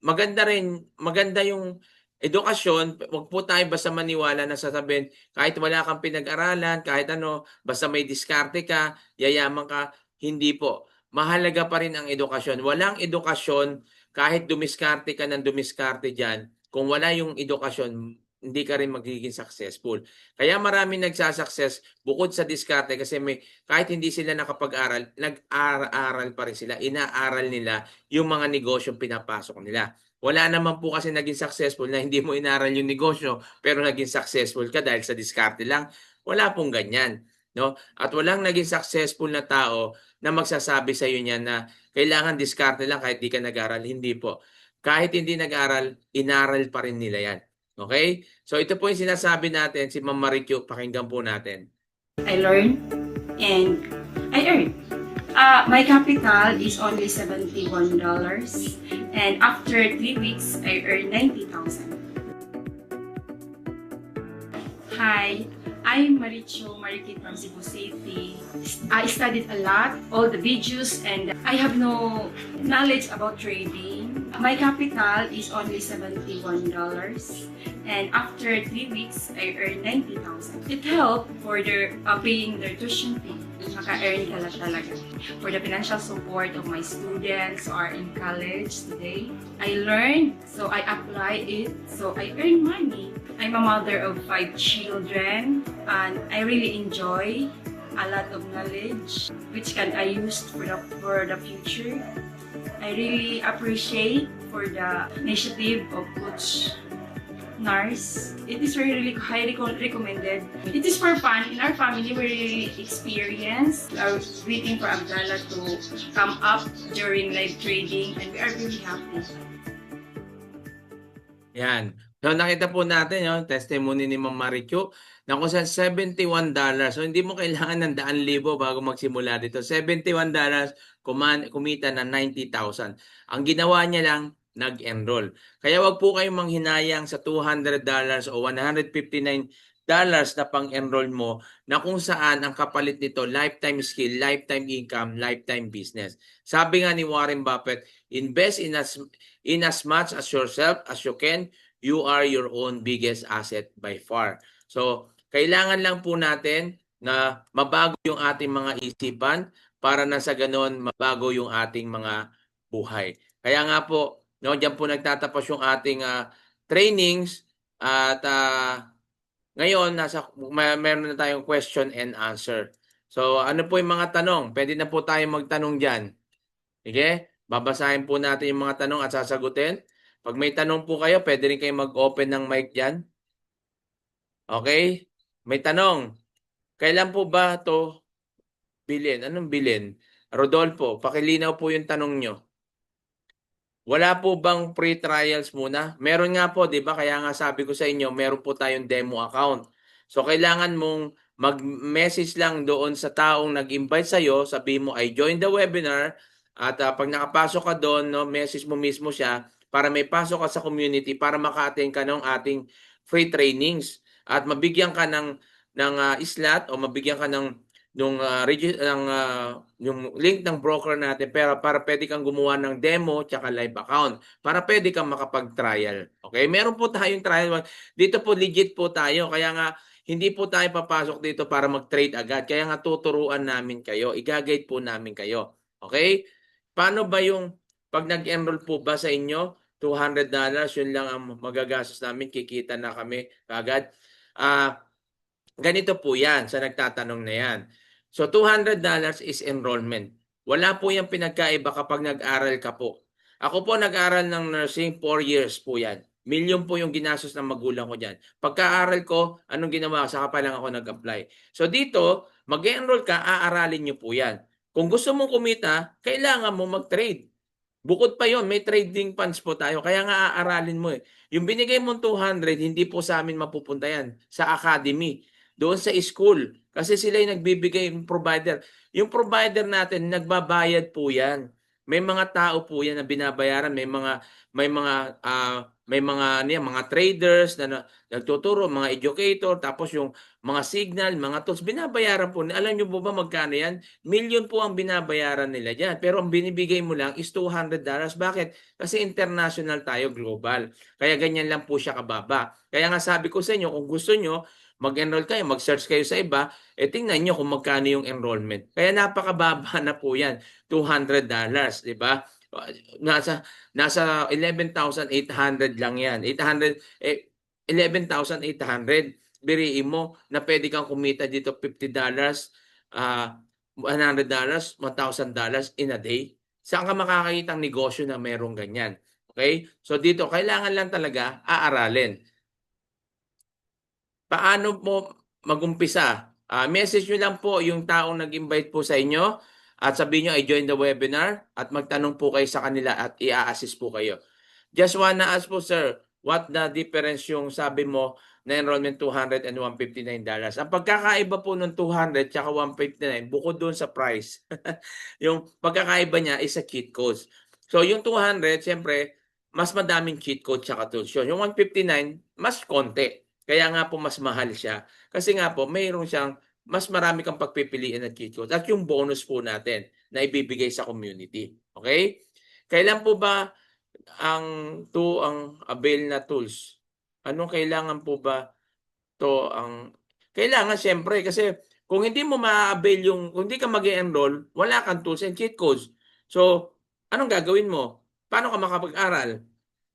maganda yung edukasyon, wag po tayo basta maniwala na sasabihin kahit wala kang pinag-aralan, kahit ano, basta may diskarte ka, yayaman ka, hindi po. Mahalaga pa rin ang edukasyon. Walang edukasyon kahit dumiskarte ka ng dumiskarte diyan, kung wala yung edukasyon, hindi ka rin magiging successful. Kaya maraming nagsa-success bukod sa diskarte kasi kahit hindi sila nakapag-aral, nag-aaral pa rin sila. Inaaral nila yung mga negosyong pinapasok nila. Wala naman po kasi naging successful na hindi mo inaral yung negosyo pero naging successful ka dahil sa diskarte lang. Wala pong ganyan. no? At walang naging successful na tao na magsasabi sa iyo niyan na kailangan diskarte lang kahit di ka nag-aral. Hindi po. Kahit hindi nag-aral, inaral pa rin nila yan. Okay? So ito po yung sinasabi natin, si Ma'am Marikyo, pakinggan po natin. I learned and I earned. My capital is only $71, and after 3 weeks, I earned 90,000. Hi, I'm Marichu Marikit from Cebu City. I studied a lot, all the videos, and I have no knowledge about trading. My capital is only $71, and after 3 weeks, I earned 90,000. It helped for their paying their tuition fee. Maka-earn ka lang talaga. For the financial support of my students who are in college today. I learned, so I applied it, so I earn money. I'm a mother of 5 children, and I really enjoy a lot of knowledge which can I use for the future. I really appreciate for the initiative of Coach Nars. It is really highly recommended. It is for fun. In our family, we really experienced. We are waiting for Abdallah to come up during live trading, and we are really happy. Yan. So nakita po natin yung testimony ni Ma'am Marikyo na kung saan $71. So hindi mo kailangan ng 100,000 bago magsimula dito. $71 kumita ng 90,000. Ang ginawa niya lang, nag-enroll. Kaya wag po kayong manghinayang sa $200 o $159 na pang-enroll mo na kung saan ang kapalit nito lifetime skill, lifetime income, lifetime business. Sabi nga ni Warren Buffett, invest in as much as yourself as you can. You are your own biggest asset by far. So, kailangan lang po natin na mabago yung ating mga isipan para na sa ganon mabago yung ating mga buhay. Kaya nga po, no, diyan po nagtatapos yung ating trainings at ngayon meron na tayong question and answer. So, ano po yung mga tanong? Pwede na po tayo magtanong diyan. Sige? Babasahin po natin yung mga tanong at sasagutin. Pag may tanong po kayo, pwede rin kayo mag-open ng mic dyan. Okay? May tanong. Kailan po ba to bilhin? Anong bilhin? Rodolfo, pakilinaw po yung tanong nyo. Wala po bang free trials muna? Meron nga po, di ba? Kaya nga sabi ko sa inyo, meron po tayong demo account. So, kailangan mong mag-message lang doon sa taong nag-invite sa'yo. Sabihin mo, I joined the webinar. At pag nakapasok ka doon, no, message mo mismo siya para may pasok ka sa community para maka-attend ka ng ating free trainings. At mabigyan ka ng slot o mabigyan ka ng yung link ng broker natin para pwede kang gumawa ng demo tsaka live account para pwede kang makapag-trial. Okay? Meron po tayong trial. Dito po legit po tayo. Kaya nga hindi po tayo papasok dito para mag-trade agad. Kaya nga tuturuan namin kayo. I-guide po namin kayo. Okay? Paano ba yung pag nag-enroll po ba sa inyo, $200, yun lang ang magagastos namin, kikita na kami agad. Ganito po yan sa nagtatanong na yan. So $200 is enrollment. Wala po yung pinagkaiba kapag nag-aral ka po. Ako po nag-aral ng nursing 4 years po yan. Milyon po yung ginastos ng magulang ko dyan. Pagka-aral ko, anong ginawa? Saka pa lang ako nag-apply. So dito, mag-enroll ka, aaralin nyo po yan. Kung gusto mong kumita, kailangan mo mag-trade. Bukod pa yon, may trading funds po tayo. Kaya nga aaralin mo eh. Yung binigay mong 200, hindi po sa amin mapupunta yan. Sa academy. Doon sa school. Kasi sila yung nagbibigay yung provider. Yung provider natin, nagbabayad po yan. May mga tao po yan na binabayaran. May mga traders na nagtuturo, mga educator, tapos yung mga signal, mga tools, binabayaran po. Alam nyo po ba magkano yan? Million po ang binabayaran nila dyan. Pero ang binibigay mo lang is $200. Bakit? Kasi international tayo, global. Kaya ganyan lang po siya kababa. Kaya nga sabi ko sa inyo, kung gusto nyo, mag-enroll kayo, mag-search kayo sa iba, tingnan nyo kung magkano yung enrollment. Kaya napakababa na po yan, $200, di ba? Nasa 11,800 lang yan. 11,800. Biriin mo na pwede kang kumita dito $50, $100, $1,000 in a day. Saan ka makakakita ng negosyo na merong ganyan? Okay? So dito, kailangan lang talaga aaralin. Paano mo magumpisa? Message nyo lang po yung taong nag-invite po sa inyo at sabihin nyo, I join the webinar at magtanong po kayo sa kanila at i-assist po kayo. Just wanna ask po, sir, what the difference yung sabi mo na enrollment $200 and $159? Ang pagkakaiba po ng 200 at 159, bukod doon sa price, yung pagkakaiba niya is sa cheat codes. So yung 200, siyempre, mas madaming cheat code tsaka tools yun. Yung 159, mas konti. Kaya nga po mas mahal siya. Kasi nga po, mayroon siyang mas marami kang pagpipilian ng cheat code. At yung bonus po natin na ibibigay sa community. Okay? Kailan po ba ang avail na tools? Anong kailangan po ba to ang kailangan siyempre kasi kung hindi mo ma-avail kung hindi ka mag-enroll, wala kang tools and cheat codes. So, anong gagawin mo? Paano ka makapag-aral?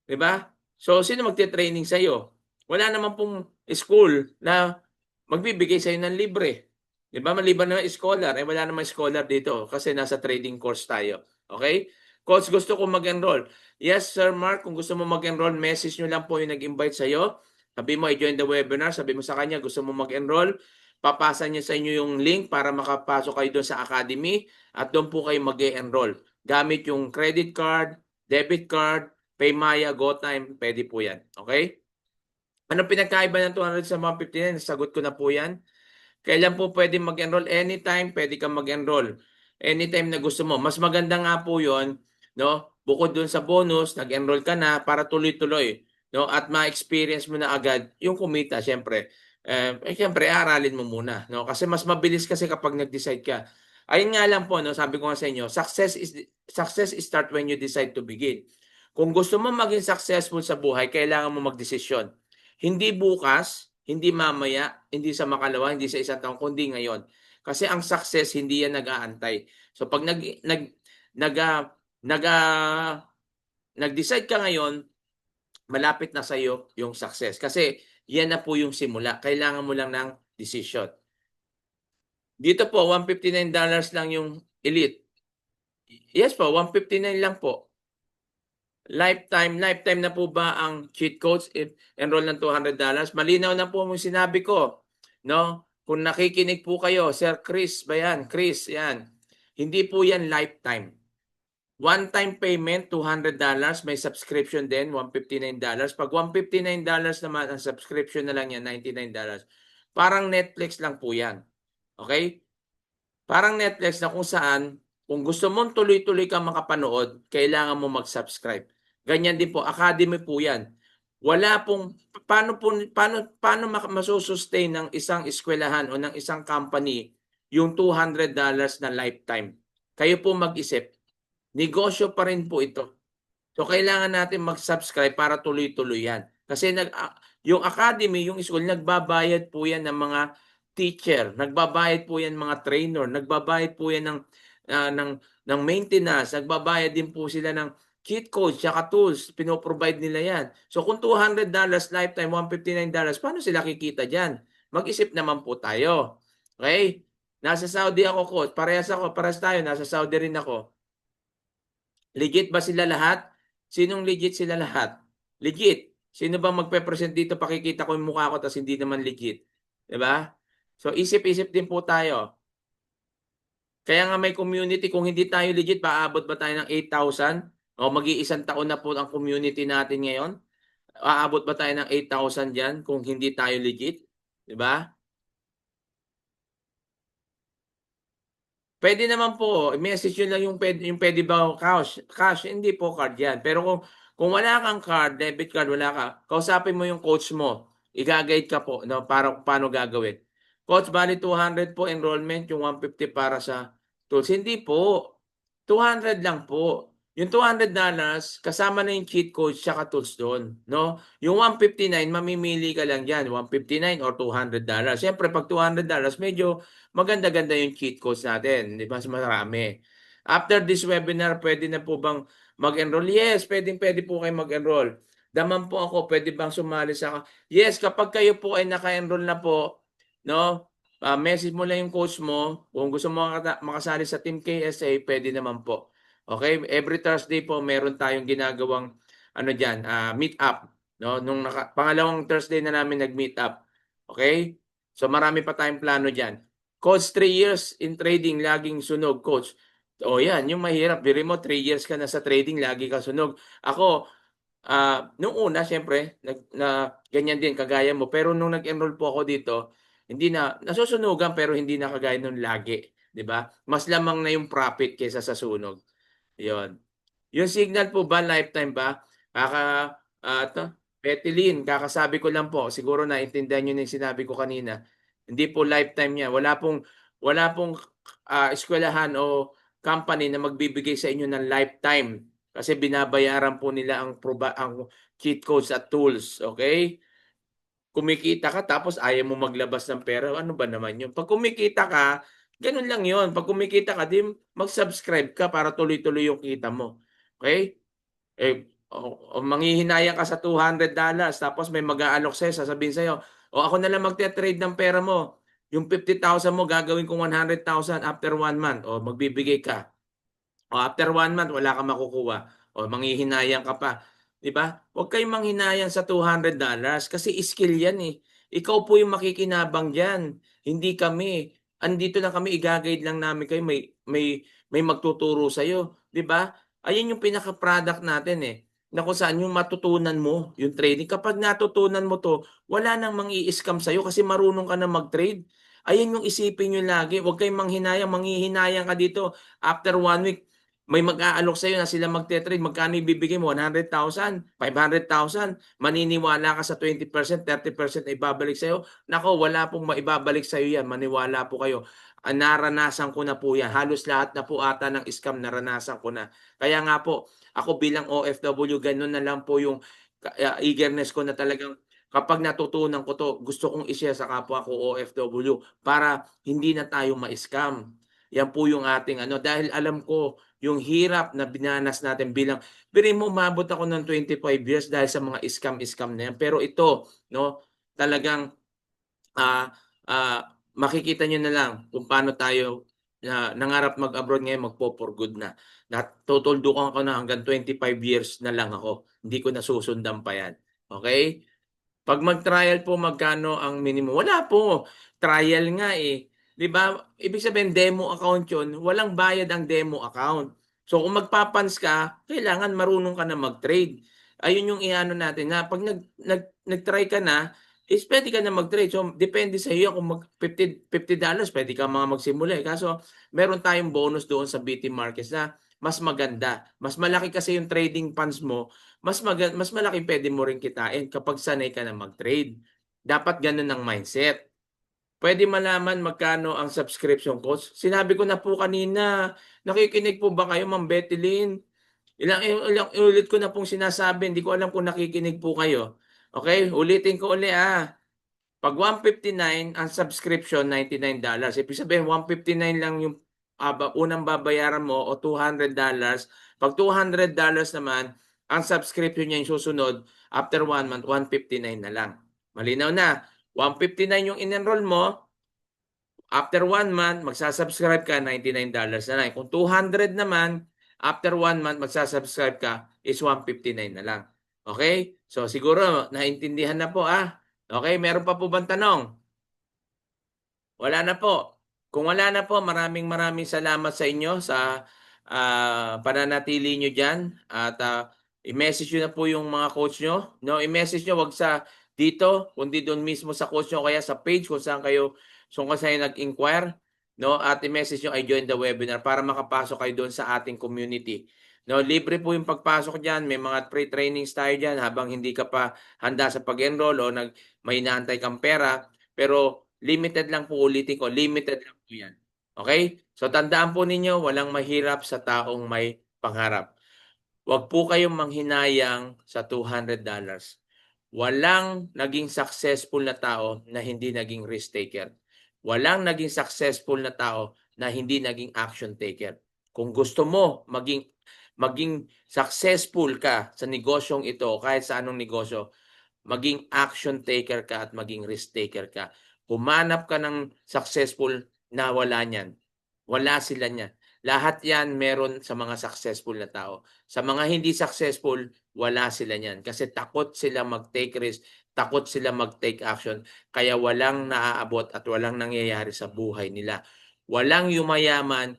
'Di ba? So, sino magte-training sa iyo? Wala naman pong school na magbibigay sa ng libre. 'Di ba? Maliban na scholar, wala namang scholar dito kasi nasa trading course tayo. Okay? Coach, gusto ko mag-enroll. Yes, Sir Mark, kung gusto mo mag-enroll, message nyo lang po yung nag-invite sa iyo. Sabi mo, i-join the webinar. Sabi mo sa kanya, gusto mo mag-enroll. Papasa niya sa inyo yung link para makapasok kayo doon sa academy at doon po kayo mag-enroll. Gamit yung credit card, debit card, Paymaya, GoTime, pwede po yan. Okay? Anong pinagkaiba ng 200 sa 159? Sagot ko na po yan. Kailan po pwede mag-enroll? Anytime pwede kang mag-enroll. Anytime na gusto mo. Mas maganda nga po yon, no? Bukod dun sa bonus, nag-enroll ka na para tuloy-tuloy, no? At ma-experience mo na agad yung kumita, syempre. Syempre, aralin mo muna, no? Kasi mas mabilis kasi kapag nag-decide ka. Ayun nga lang po, no? Sabi ko nga sa inyo, success is start when you decide to begin. Kung gusto mo maging successful sa buhay, kailangan mo magdesisyon. Hindi bukas, hindi mamaya, hindi sa makalawa, hindi sa isang taon, kundi ngayon. Kasi ang success, hindi yan nag-aantay. So pag nag, ah, nag, ah, nag-decide ka ngayon, malapit na sa iyo yung success. Kasi yan na po yung simula. Kailangan mo lang ng decision. Dito po, $159 lang yung elite. Yes po, 159 lang po. Lifetime na po ba ang cheat codes if enroll ng $200? Malinaw na po yung sinabi ko, no? Kung nakikinig po kayo, Sir Chris ba yan? Chris, yan. Hindi po yan lifetime. One-time payment, $200. May subscription din, $159. Pag $159 naman, ang subscription na lang yan, $99. Parang Netflix lang po yan. Okay? Parang Netflix na kung saan, kung gusto mong tuloy-tuloy kang makapanood, kailangan mo mag-subscribe. Ganyan din po, academy po yan. Wala pong, paano masusustain ng isang eskwelahan o ng isang company yung $200 na lifetime? Kayo po mag-isip. Negosyo pa rin po ito. So, kailangan natin mag-subscribe para tuloy-tuloy yan. Kasi yung academy, yung school, nagbabayad po yan ng mga teacher, nagbabayad po yan mga trainer, nagbabayad po yan ng maintenance, nagbabayad din po sila ng cheat codes, tsaka tools, pinoprovide nila yan. So kung $200 lifetime, $159, paano sila kikita dyan? Mag-isip naman po tayo. Okay? Nasa Saudi ako, coach. Parehas tayo, nasa Saudi rin ako. Legit ba sila lahat? Sinong legit sila lahat? Legit. Sino bang magpe-present dito pakikita ko yung mukha ko tapos hindi naman legit? 'Di ba? So isip-isip din po tayo. Kaya nga may community, kung hindi tayo legit, paabot ba tayo ng 8,000? O mag-iisang taon na po ang community natin ngayon? Aabot ba tayo ng 8,000 diyan kung hindi tayo legit? 'Di ba? Pwede naman po, i-message nyo lang yung pwede ba cash, hindi po card yan. Pero kung wala kang card, debit card, wala ka, kausapin mo yung coach mo. I-guide ka po, no, para paano gagawin. Coach, bali 200 po enrollment, yung 150 para sa tools. Hindi po. 200 lang po. Yung $200, kasama na yung cheat code tsaka tools doon. No? Yung 159, mamimili ka lang dyan. 159 or $200. Siyempre, pag $200, medyo maganda-ganda yung cheat codes natin. Di ba? Mas marami. After this webinar, pwede na po bang mag-enroll? Yes, pwede po kayo mag-enroll. Daman po ako, pwede bang sumali sa... Yes, kapag kayo po ay naka-enroll na po, no? Message mo lang yung coach mo. Kung gusto mo makasali sa Team KSA, pwede naman po. Okay? Every Thursday po, meron tayong ginagawang meet up. No? Pangalawang Thursday na namin nag-meet up. Okay? So marami pa tayong plano diyan. Coach, 3 years in trading, laging sunog, coach. O yan, yung mahirap. Biri mo, 3 years ka na sa trading, lagi ka sunog. Ako, nung una, syempre, ganyan din, kagaya mo. Pero nung nag-enroll po ako dito, hindi na, nasusunugan pero hindi na kagaya nung lagi. 'Di ba? Mas lamang na yung profit kaysa sa sunog. Yon. Yung signal po ba, lifetime ba? Kaka, Petilin, kakasabi ko lang po, siguro naintindihan niyo na yung sinabi ko kanina. Hindi po lifetime niya. Wala pong eskwelahan o company na magbibigay sa inyo ng lifetime kasi binabayaran po nila ang cheat codes at tools, okay? Kumikita ka tapos ayaw mo maglabas ng pera, ano ba naman yun? Pag kumikita ka, ganun lang yun. Pag kumikita ka, di mag-subscribe ka para tuloy-tuloy yung kita mo. Okay? Manghihinayang ka sa $200 tapos may mag-aalok sa'yo, sasabihin sa'yo, ako na lang magte-trade ng pera mo. Yung 50,000 mo, gagawin kong 100,000 after 1 month. Magbibigay ka. After 1 month, wala kang makukuha. Manghihinayang ka pa. 'Di ba? Huwag kayong manghinayang sa $200 kasi skill yan eh. Ikaw po yung makikinabang diyan, hindi kami. Andito lang kami, i-ga-guide lang namin kayo, may magtuturo sa iyo, 'di ba? Ayun yung pinaka-product natin eh, na kung saan yung matutunan mo yung trading. Kapag natutunan mo 'to, wala nang mang-i-scam sa iyo kasi marunong ka na mag-trade. Ayun yung isipin niyo lagi, huwag kayong manghinayang, manghihinayang ka dito. After 1 week, may mag-aalok sa'yo na sila magte-trade, magkano ibibigay mo? 100,000, 500,000, maniniwala ka sa 20%, 30% na ibabalik sa'yo? Nako, wala pong maibabalik sa'yo yan, maniwala po kayo. Naranasan ko na po yan. Halos lahat na po ata ng scam naranasan ko na. Kaya nga po, ako bilang OFW, ganun na lang po yung eagerness ko na talagang kapag natutunan ko 'to, gusto kong i-share sa kapwa ko OFW para hindi na tayo ma-scam. Yan po yung ating ano, dahil alam ko yung hirap na binanas natin biruin mo umabot ako ng 25 years dahil sa mga scam na yan. Pero ito 'no, talagang, ah, makikita niyo na lang kung paano tayo na nangarap mag-abroad ngayon magpo-for good na. Tutuldukan ko na hanggang 25 years na lang ako, hindi ko na susundan pa yan, okey? 'Pag mag-trial po magkano ang minimum? Wala po, trial nga, eh. 'Di ba, ibig sabihin demo account 'yun, walang bayad ang demo account. So kung magpa-funds ka, kailangan marunong ka na mag-trade. Ayun yung i-ano natin na 'pag nag-try ka na, is puwede ka na mag-trade. So depende sa iyo kung $50 puwede ka mga magsimula, eh. Kaso meron tayong bonus doon sa BT Markets na mas maganda. Mas malaki kasi yung trading funds mo, mas malaking puwede mo ring kitain kapag sanay ka na mag-trade. Dapat gano'n ang mindset. Puwede malaman magkano ang subscription cost? Sinabi ko na po kanina, nakikinig po ba kayo, Ma'am Bethelyn? Ilang ulit ko na pong sinasabi, hindi ko alam kung nakikinig po kayo. Okey, ulitin ko uli, 'Pag 159 ang subscription, $99. Ibig sabihin 159 lang yung, unang babayaran mo o $200. 'Pag $200 naman, ang subscription niya yung susunod after 1 month, 159 na lang. Malinaw na? 159 yung in-enroll mo, after 1 month magsa-subscribe ka, $99 na lang. Kung 200 naman, after 1 month magsa-subscribe ka is 159 na lang. Okay? So siguro naintindihan na po, Okay, meron pa po bang tanong? Wala na po. Kung wala na po, maraming salamat sa inyo sa, pananatili niyo diyan at, i-message niyo na po yung mga coach niyo, 'no? I-message niyo 'wag sa dito, kundi do'n mismo sa coach niyo o kaya sa page kung saan kayo nag-inquire, 'no? At i-message niyo, "I joined the webinar," para makapasok kayo do'n sa ating community, 'no? Libre po yung pagpasok diyan, may mga free trainings tayo diyan habang hindi ka pa handa sa pag-enroll o may inaantay kang pera, pero limited lang po, ulitin ko, limited lang po 'yan, okey? So tandaan po ninyo, walang mahirap sa taong may pangarap. Huwag po kayong manghinayang sa $200. Walang naging successful na tao na hindi naging risk taker. Walang naging successful na tao na hindi naging action taker. Kung gusto mo maging successful ka sa negosyong ito o kahit sa anong negosyo, maging action taker ka at maging risk taker ka. Humanap ka ng successful na wala niyan. Wala sila niyan. Lahat 'yan meron sa mga successful na tao. Sa mga hindi successful, wala sila niyan kasi takot sila mag-take risk, takot sila mag-take action, kaya walang naaabot at walang nangyayari sa buhay nila. Walang yumayaman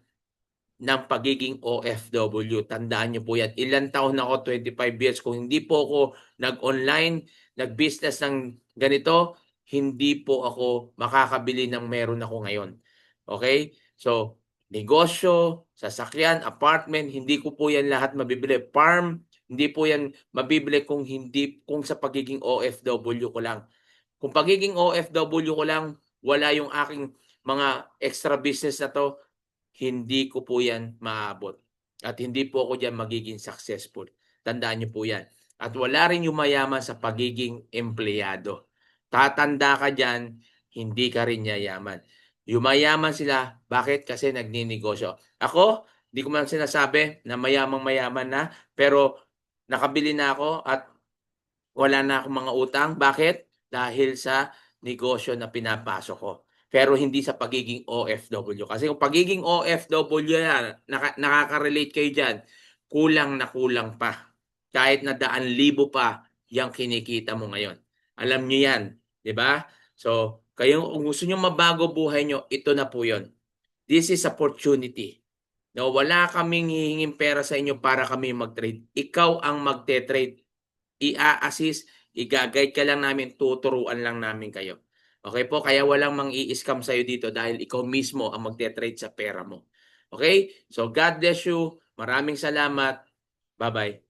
ng pagiging OFW. Tandaan niyo po yan. Ilang taon na ako, 25 years. Kung hindi po ako nag-online, nag-business ng ganito, hindi po ako makakabili ng meron ako ngayon. Okay? So, negosyo, sasakyan, apartment, hindi ko po yan lahat mabibili. Farm, hindi po yan mabibili kung sa pagiging OFW ko lang. Kung pagiging OFW ko lang, wala yung aking mga extra business na to, hindi ko po yan maaabot. At hindi po ako diyan magiging successful. Tandaan niyo po yan. At wala rin yung mayaman sa pagiging empleyado. Tatanda ka diyan, hindi ka rin yayaman. Yumayaman sila, bakit? Kasi nagninegosyo. Ako, hindi ko man sinasabi na mayamang-mayaman na, pero nakabili na ako at wala na akong mga utang. Bakit? Dahil sa negosyo na pinapasok ko. Pero hindi sa pagiging OFW. Kasi kung pagiging OFW yan, nakaka-relate kayo dyan, kulang na kulang pa. Kahit na daan-libo pa yung kinikita mo ngayon. Alam nyo yan, di ba? So, kung gusto nyo mabago buhay nyo, ito na po yun. This is opportunity. No, wala kaming hihinging pera sa inyo para kami mag-trade. Ikaw ang magte-trade. I-assist, i-guide ka lang namin, tuturuan lang namin kayo. Okay po? Kaya walang mang-i-scam sa'yo dito dahil ikaw mismo ang magte-trade sa pera mo. Okay? So God bless you. Maraming salamat. Bye-bye.